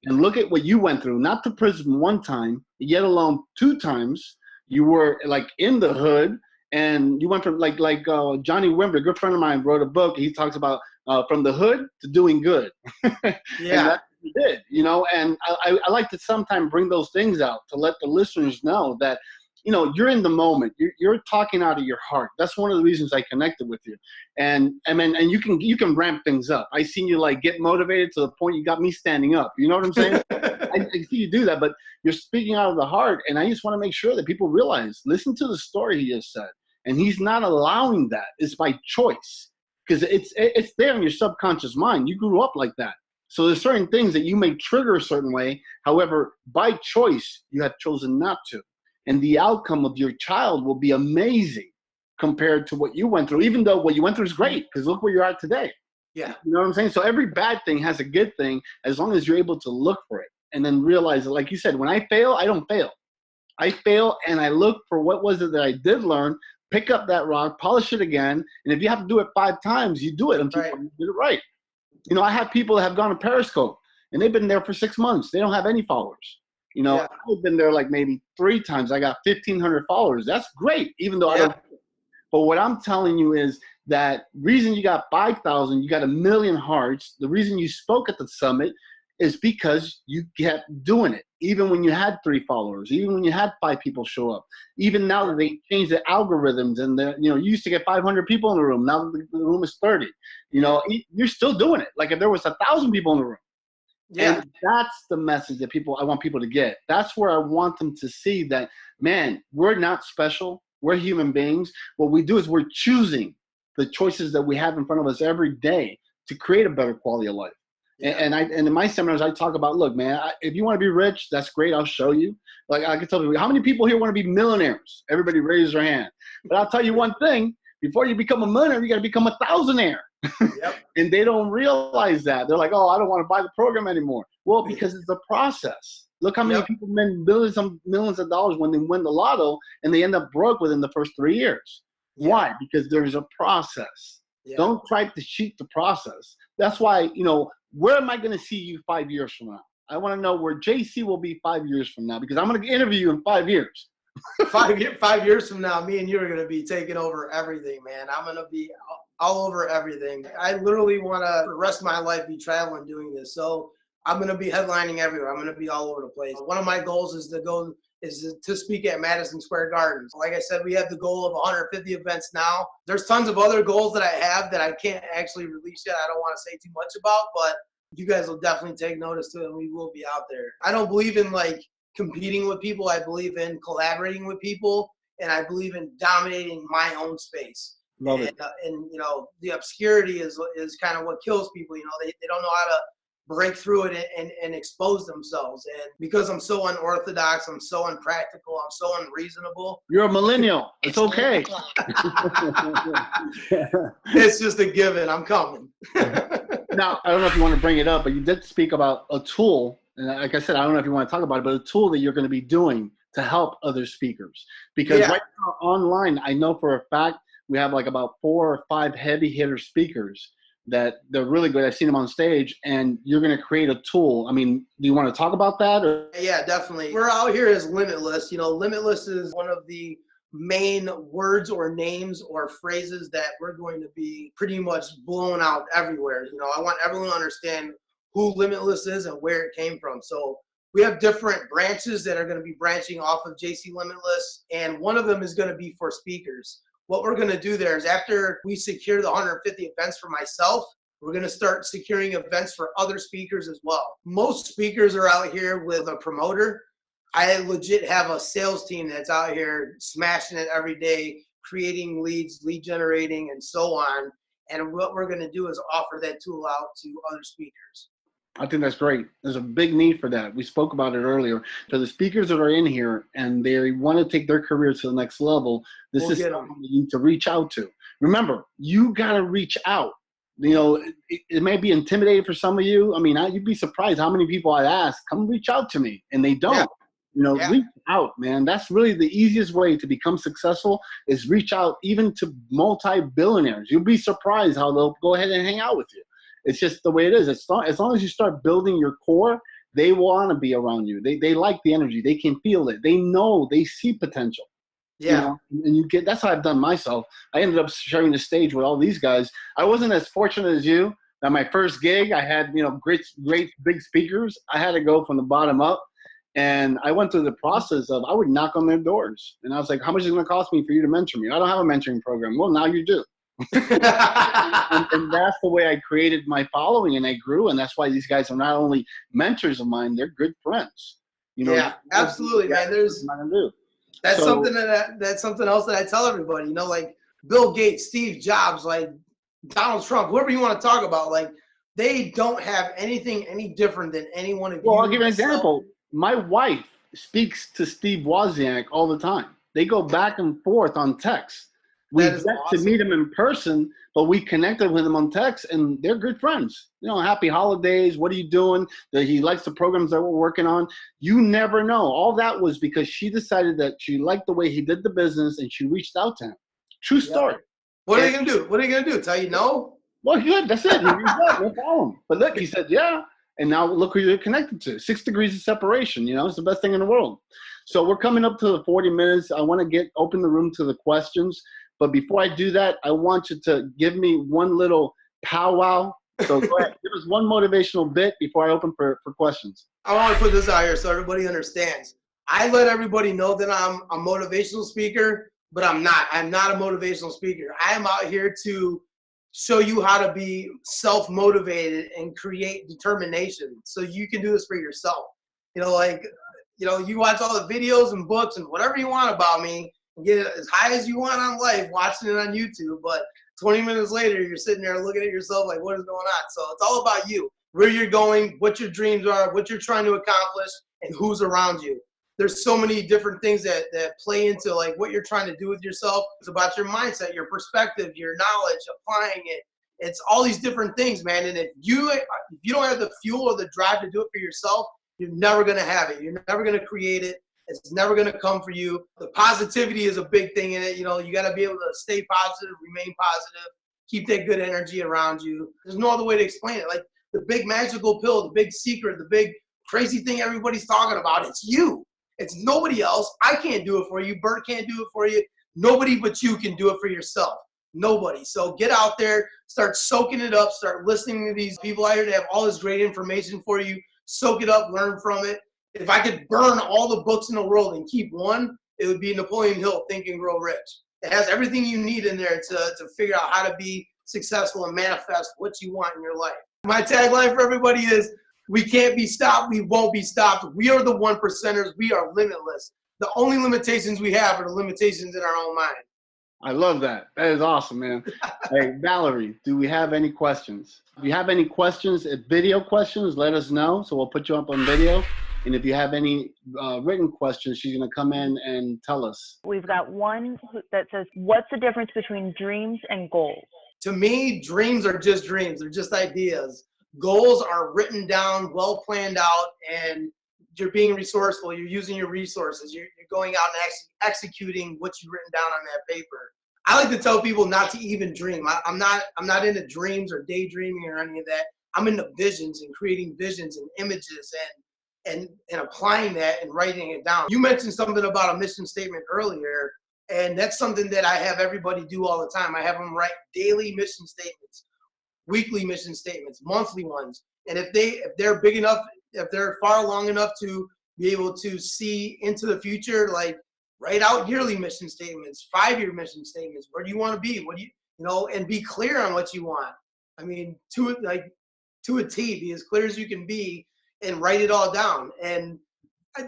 And look at what you went through, not to prison one time, yet alone 2 times. You were like in the hood, and you went from like Johnny Wimber, a good friend of mine, wrote a book. He talks about from the hood to doing good. Yeah. And that's what he did, you know. And I like to sometimes bring those things out to let the listeners know that, you know, you're in the moment. You're talking out of your heart. That's one of the reasons I connected with you. And you can ramp things up. I seen you like get motivated to the point you got me standing up. You know what I'm saying? I see you do that, but you're speaking out of the heart. And I just want to make sure that people realize, listen to the story he just said. And he's not allowing that. It's by choice, because it's there in your subconscious mind. You grew up like that. So there's certain things that you may trigger a certain way. However, by choice, you have chosen not to. And the outcome of your child will be amazing compared to what you went through, even though what you went through is great, because look where you are today. Yeah. You know what I'm saying? So every bad thing has a good thing as long as you're able to look for it and then realize that, like you said, when I fail, I don't fail. I fail and I look for what was it that I did learn, pick up that rock, polish it again. And if you have to do it 5 times, you do it until you get it right. You know, I have people that have gone to Periscope and they've been there for 6 months. They don't have any followers. You know, Yeah. I've been there like maybe 3 times. I got 1,500 followers. That's great, even though I don't. But what I'm telling you is that reason you got 5,000, you got 1 million hearts. The reason you spoke at the summit is because you kept doing it, even when you had 3 followers, even when you had 5 people show up. Even now that they changed the algorithms and you used to get 500 people in the room. Now the room is 30. You know, you're still doing it. Like if there was 1,000 people in the room. Yeah. And that's the message that I want people to get. That's where I want them to see that, man, we're not special. We're human beings. What we do is we're choosing the choices that we have in front of us every day to create a better quality of life. Yeah. And in my seminars, I talk about, look, man, if you want to be rich, that's great. I'll show you. Like I can tell you, how many people here want to be millionaires? Everybody raise their hand. But I'll tell you one thing. Before you become a millionaire, you got to become a thousandaire. Yep. And they don't realize that. They're like, oh, I don't want to buy the program anymore. Well, because it's a process. Look how many people win millions of dollars when they win the lotto and they end up broke within the first 3 years. Yeah. Why? Because there's a process. Yeah. Don't try to cheat the process. That's why, where am I going to see you 5 years from now? I want to know where JC will be 5 years from now, because I'm going to interview you in 5 years. 5 years from now, me and you are going to be taking over everything, man. I'm going to be all over everything. I literally want to, for the rest of my life, be traveling doing this. So I'm going to be headlining everywhere. I'm going to be all over the place. One of my goals is to speak at Madison Square Gardens. Like I said, we have the goal of 150 events now. There's tons of other goals that I have that I can't actually release yet. I don't want to say too much about, but you guys will definitely take notice to it, and we will be out there. I don't believe in competing with people. I believe in collaborating with people, and I believe in dominating my own space. Love it. And the obscurity is kind of what kills people. They don't know how to break through it and expose themselves. And because I'm so unorthodox, I'm so unpractical, I'm so unreasonable. You're a millennial. It's okay. It's just a given. I'm coming. Now, I don't know if you want to bring it up, but you did speak about a tool. And like I said, I don't know if you want to talk about it, but a tool that you're going to be doing to help other speakers. Because right now online, I know for a fact, we have about 4 or 5 heavy hitter speakers that they're really good. I've seen them on stage, and you're going to create a tool. I mean, do you want to talk about that? Or? Yeah, definitely. We're out here as Limitless. Limitless is one of the main words or names or phrases that we're going to be pretty much blown out everywhere. I want everyone to understand who Limitless is and where it came from. So we have different branches that are going to be branching off of JC Limitless, and one of them is going to be for speakers. What we're going to do there is, after we secure the 150 events for myself, we're going to start securing events for other speakers as well. Most speakers are out here with a promoter. I legit have a sales team that's out here smashing it every day, creating leads, lead generating, and so on. And what we're going to do is offer that tool out to other speakers. I think that's great. There's a big need for that. We spoke about it earlier. So the speakers that are in here and they want to take their career to the next level, this is something you need to reach out to. Remember, you got to reach out. You know, it may be intimidating for some of you. I mean, you'd be surprised how many people I ask, come reach out to me, and they don't. Yeah. You know, Yeah. reach out, man. That's really the easiest way to become successful is reach out even to multi-billionaires. You'll be surprised how they'll go ahead and hang out with you. It's just the way it is. As long as you start building your core, they want to be around you. They like the energy. They can feel it. They know, they see potential. Yeah. You know? And you get, that's how I've done myself. I ended up sharing the stage with all these guys. I wasn't as fortunate as you. That my first gig, I had, you know, great big speakers. I had to go from the bottom up. And I went through the process of, I would knock on their doors. And I was like, how much is it going to cost me for you to mentor me? I don't have a mentoring program. Well, now you do. and that's the way I created my following, and I grew. And that's why these guys are not only mentors of mine, they're good friends. You know, yeah, absolutely, man. That's something else that I tell everybody, you know, like Bill Gates, Steve Jobs, like Donald Trump, whoever you want to talk about, like they don't have anything any different than any one of you. Well, I'll give you an example. My wife speaks to Steve Wozniak all the time. They go back and forth on text. We get to meet him in person, but we connected with him on text, and they're good friends. You know, happy holidays. What are you doing? He likes the programs that we're working on. You never know. All that was because she decided that she liked the way he did the business, and she reached out to him. True story. Yeah. What are you gonna do? What are you gonna do? Tell you no? Well, good. That's it. No problem. But look, he said, yeah. And now look who you're connected to. 6 degrees of separation. You know, it's the best thing in the world. So we're coming up to the 40 minutes. I want to open the room to the questions. But before I do that, I want you to give me one little powwow. So go ahead. Give us one motivational bit before I open for questions. I want to put this out here so everybody understands. I let everybody know that I'm a motivational speaker, but I'm not. I'm not a motivational speaker. I am out here to show you how to be self-motivated and create determination so you can do this for yourself. You know, like, you know, you watch all the videos and books and whatever you want about me and get it as high as you want on life, watching it on YouTube. But 20 minutes later, you're sitting there looking at yourself like, what is going on? So it's all about you, where you're going, what your dreams are, what you're trying to accomplish, and who's around you. There's so many different things that play into like what you're trying to do with yourself. It's about your mindset, your perspective, your knowledge, applying it. It's all these different things, man. And if you don't have the fuel or the drive to do it for yourself, you're never going to have it. You're never going to create it. It's never going to come for you. The positivity is a big thing in it. You know, you got to be able to stay positive, remain positive, keep that good energy around you. There's no other way to explain it. Like the big magical pill, the big secret, the big crazy thing everybody's talking about, it's you. It's nobody else. I can't do it for you. Bert can't do it for you. Nobody but you can do it for yourself. Nobody. So get out there, start soaking it up, start listening to these people out here that have all this great information for you. Soak it up, learn from it. If I could burn all the books in the world and keep one, it would be Napoleon Hill, Think and Grow Rich. It has everything you need in there to figure out how to be successful and manifest what you want in your life. My tagline for everybody is, we can't be stopped. We won't be stopped. We are the 1%ers. We are limitless. The only limitations we have are the limitations in our own mind. I love that. That is awesome, man. Hey, Valerie, do we have any questions? If you have any questions, video questions, let us know. So we'll put you up on video. And if you have any written questions, she's going to come in and tell us. We've got one that says, what's the difference between dreams and goals? To me, dreams are just dreams. They're just ideas. Goals are written down, well planned out, and you're being resourceful. You're using your resources. You're going out and executing what you've written down on that paper. I like to tell people not to even dream. I'm not into dreams or daydreaming or any of that. I'm into visions and creating visions and images and applying that and writing it down. You mentioned something about a mission statement earlier, and that's something that I have everybody do all the time. I have them write daily mission statements, weekly mission statements, monthly ones. And if they're big enough, if they're far long enough to be able to see into the future, like write out yearly mission statements, 5-year mission statements. Where do you want to be? What do you know, and be clear on what you want. I mean, to a T, be as clear as you can be and write it all down. And,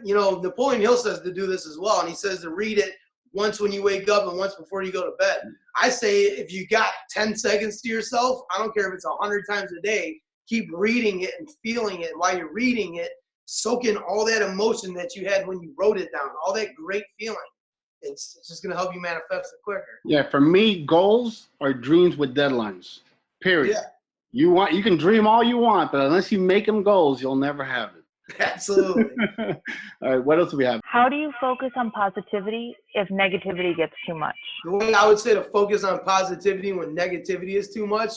you know, Napoleon Hill says to do this as well. And he says to read it once when you wake up and once before you go to bed. I say if you got 10 seconds to yourself, I don't care if it's 100 times a day, keep reading it and feeling it while you're reading it, soak in all that emotion that you had when you wrote it down, all that great feeling. It's just going to help you manifest it quicker. Yeah, for me, goals are dreams with deadlines, period. Yeah. You can dream all you want, but unless you make them goals, you'll never have it. Absolutely. All right, what else do we have? How do you focus on positivity if negativity gets too much? The way I would say to focus on positivity when negativity is too much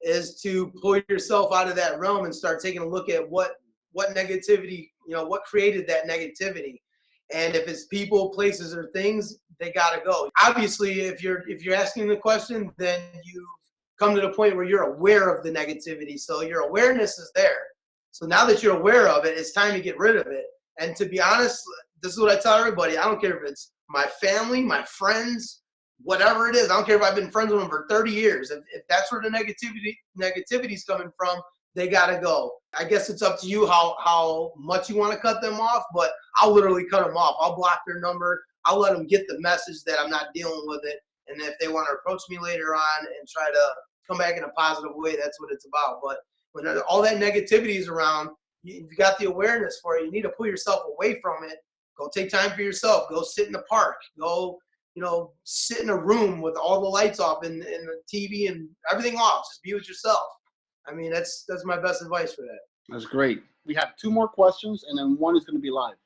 is to pull yourself out of that realm and start taking a look at what negativity, what created that negativity. And if it's people, places, or things, they gotta go. Obviously, if you're asking the question, then you've come to the point where you're aware of the negativity. So your awareness is there. So now that you're aware of it, it's time to get rid of it. And to be honest, this is what I tell everybody. I don't care if it's my family, my friends, whatever it is. I don't care if I've been friends with them for 30 years. If that's where the negativity is coming from, they gotta go. I guess it's up to you how much you want to cut them off, but I'll literally cut them off. I'll block their number. I'll let them get the message that I'm not dealing with it. And if they want to approach me later on and try to come back in a positive way, that's what it's about. But when all that negativity is around, you've got the awareness for it. You need to pull yourself away from it. Go take time for yourself. Go sit in the park. Go, sit in a room with all the lights off and the TV and everything off. Just be with yourself. I mean, that's my best advice for that. That's great. We have 2 more questions, and then one is going to be live.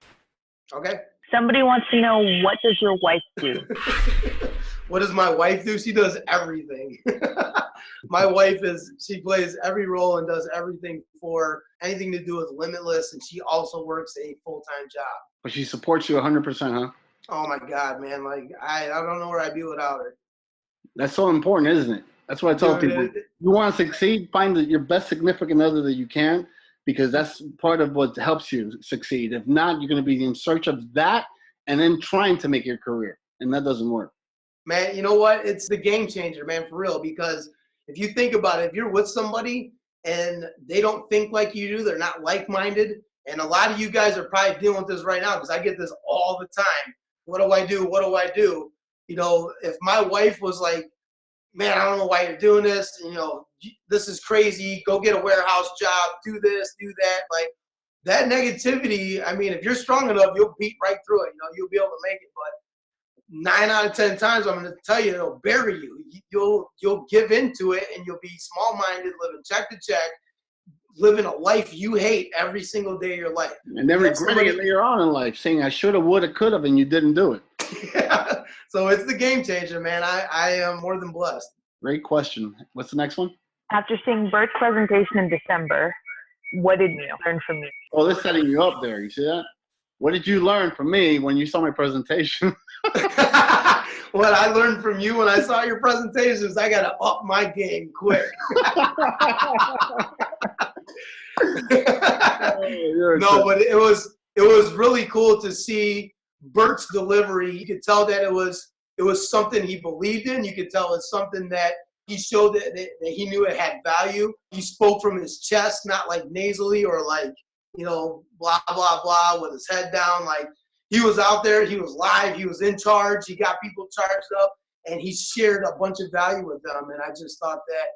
Okay. Somebody wants to know, what does your wife do? What does my wife do? She does everything. My wife she plays every role and does everything for anything to do with Limitless, and she also works a full-time job. But she supports you 100%, huh? Oh my God, man! Like I don't know where I'd be without her. That's so important, isn't it? That's what I tell people. You want to succeed, find your best significant other that you can, because that's part of what helps you succeed. If not, you're going to be in search of that and then trying to make your career, and that doesn't work. Man, you know what? It's the game changer, man, for real, because if you think about it, if you're with somebody and they don't think like you do, they're not like-minded, and a lot of you guys are probably dealing with this right now because I get this all the time. What do I do? What do I do? If my wife was like, man, I don't know why you're doing this, this is crazy, go get a warehouse job, do this, do that. Like, that negativity, I mean, if you're strong enough, you'll beat right through it. You'll be able to make it. But 9 out of 10 times, I'm going to tell you, it'll bury you. You'll give into it, and you'll be small-minded, living check to check, living a life you hate every single day of your life. And then regretting it later on in life, saying I should have, would have, could have, and you didn't do it. Yeah. So it's the game changer, man. I am more than blessed. Great question. What's the next one? After seeing Bert's presentation in December, what did you learn from me? Oh, they're setting you up there. You see that? What did you learn from me when you saw my presentation? What I learned from you when I saw your presentations, I got to up my game quick. No, but it was really cool to see Bert's delivery. You could tell that it was something he believed in. You could tell it's something that he showed that he knew it had value. He spoke from his chest, not like nasally or like, blah, blah, blah, with his head down. Like, he was out there, he was live, he was in charge, he got people charged up, and he shared a bunch of value with them. And I just thought that,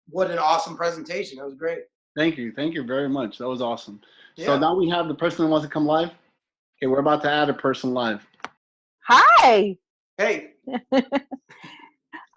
what an awesome presentation. That was great. Thank you. Thank you very much. That was awesome. Yeah. So now we have the person that wants to come live. Okay, we're about to add a person live. Hi. Hey.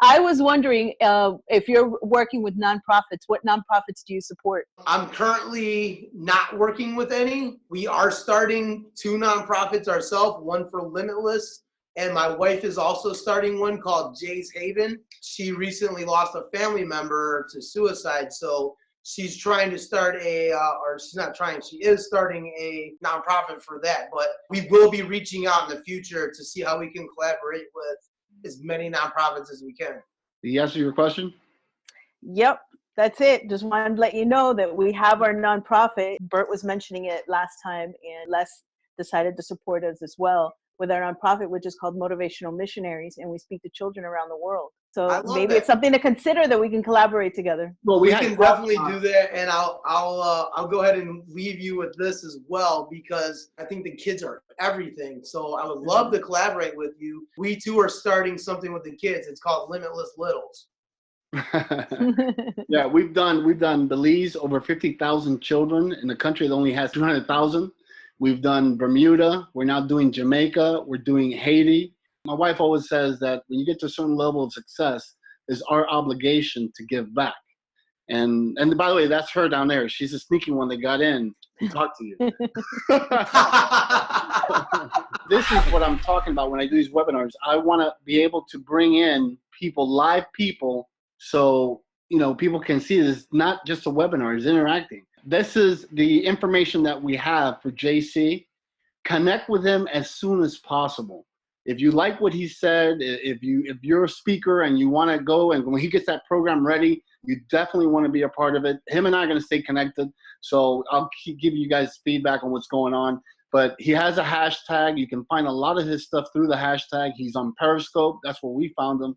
I was wondering if you're working with nonprofits, what nonprofits do you support? I'm currently not working with any. We are starting 2 nonprofits ourselves, one for Limitless, and my wife is also starting one called Jay's Haven. She recently lost a family member to suicide, so she's trying to start she is starting a nonprofit for that. But we will be reaching out in the future to see how we can collaborate with as many nonprofits as we can. Did he answer your question? Yep, that's it. Just wanted to let you know that we have our nonprofit. Bert was mentioning it last time, and Les decided to support us as well with our nonprofit, which is called Motivational Missionaries, and we speak to children around the world. So maybe it's something to consider that we can collaborate together. Well, we can definitely do that, and I'll go ahead and leave you with this as well, because I think the kids are everything. So I would love to collaborate with you. We too are starting something with the kids. It's called Limitless Littles. Yeah, we've done Belize, over 50,000 children in a country that only has 200,000. We've done Bermuda. We're now doing Jamaica. We're doing Haiti. My wife always says that when you get to a certain level of success, it's our obligation to give back. And by the way, that's her down there. She's a sneaky one that got in to talk to you. This is what I'm talking about when I do these webinars. I want to be able to bring in people, live people, so people can see this. Not just a webinar; it's interacting. This is the information that we have for JC. Connect with him as soon as possible. If you like what he said, if you're a speaker and you want to go, and when he gets that program ready, you definitely want to be a part of it. Him and I are going to stay connected, so I'll keep giving you guys feedback on what's going on. But he has a hashtag. You can find a lot of his stuff through the hashtag. He's on Periscope. That's where we found him.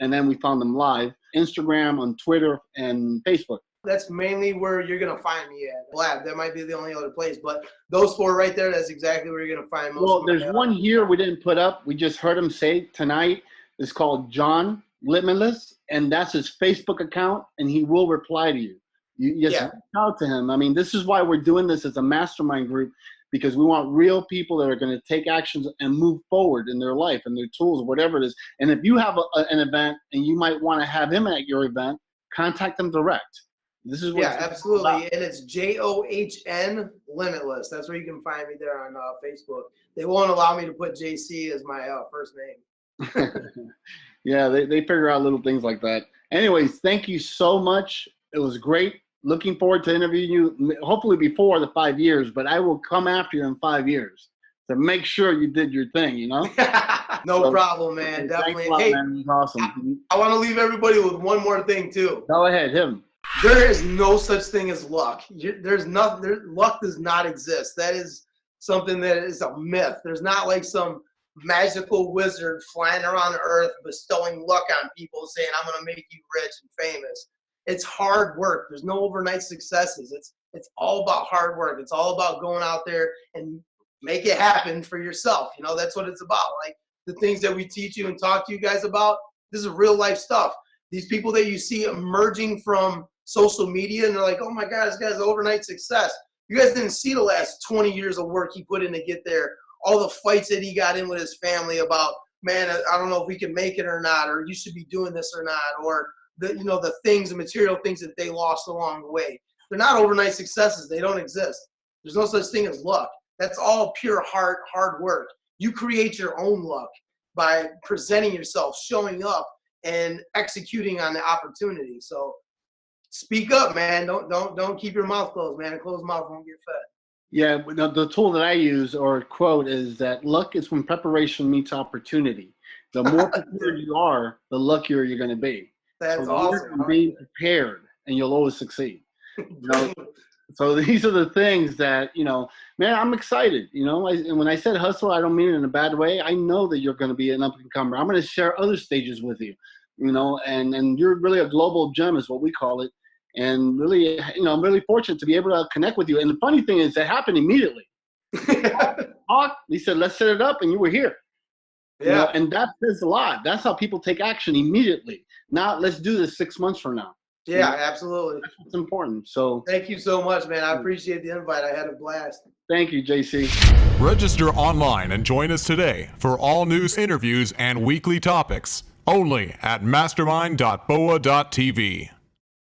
And then we found him live. Instagram, on Twitter, and Facebook. That's mainly where you're going to find me at. Blab, that might be the only other place. But those 4 right there, that's exactly where you're going to find most Well, of my there's one here we didn't put up. We just heard him say tonight. It's called John Limitless, and that's his Facebook account, and he will reply to you. You just reach out to him. I mean, this is why we're doing this as a mastermind group, because we want real people that are going to take actions and move forward in their life and their tools, whatever it is. And if you have an event and you might want to have him at your event, contact them direct. This is what absolutely. And it's JOHN Limitless. That's where you can find me there on Facebook. They won't allow me to put JC as my first name. Yeah, they figure out little things like that. Anyways, thank you so much. It was great. Looking forward to interviewing you, hopefully before the 5 years, but I will come after you in 5 years to make sure you did your thing, No problem, man. Definitely. Hey, man. It's awesome. I want to leave everybody with one more thing, too. Go ahead, him. There is no such thing as luck. Luck does not exist. That is something that is a myth. There's not like some magical wizard flying around the earth bestowing luck on people saying, I'm going to make you rich and famous. It's hard work. There's no overnight successes. It's all about hard work. It's all about going out there and make it happen for yourself. That's what it's about. Like the things that we teach you and talk to you guys about, this is real life stuff. These people that you see emerging from social media and they're like, oh my God, this guy's an overnight success. You guys didn't see the last 20 years of work he put in to get there. All the fights that he got in with his family about, man, I don't know if we can make it or not, or you should be doing this or not, or the things, the material things that they lost along the way. They're not overnight successes. They don't exist. There's no such thing as luck. That's all pure hard work. You create your own luck by presenting yourself, showing up, and executing on the opportunity. So speak up, man. Don't keep your mouth closed, man. A closed mouth won't get fed. Yeah, the tool that I use or quote is that luck is when preparation meets opportunity. The more prepared you are, the luckier you're going to be. That's awesome. Be prepared, and you'll always succeed. So these are the things that, man, I'm excited. And when I said hustle, I don't mean it in a bad way. I know that you're going to be an up-and-comer. I'm going to share other stages with you, and you're really a global gem is what we call it. And really, I'm really fortunate to be able to connect with you. And the funny thing is that happened immediately. He said, let's set it up, and you were here. Yeah. And that says a lot. That's how people take action immediately. Now, let's do this 6 months from now. Yeah, absolutely. That's what's important. So thank you so much, man. I appreciate the invite. I had a blast. Thank you, JC. Register online and join us today for all news, interviews, and weekly topics only at mastermind.boa.tv.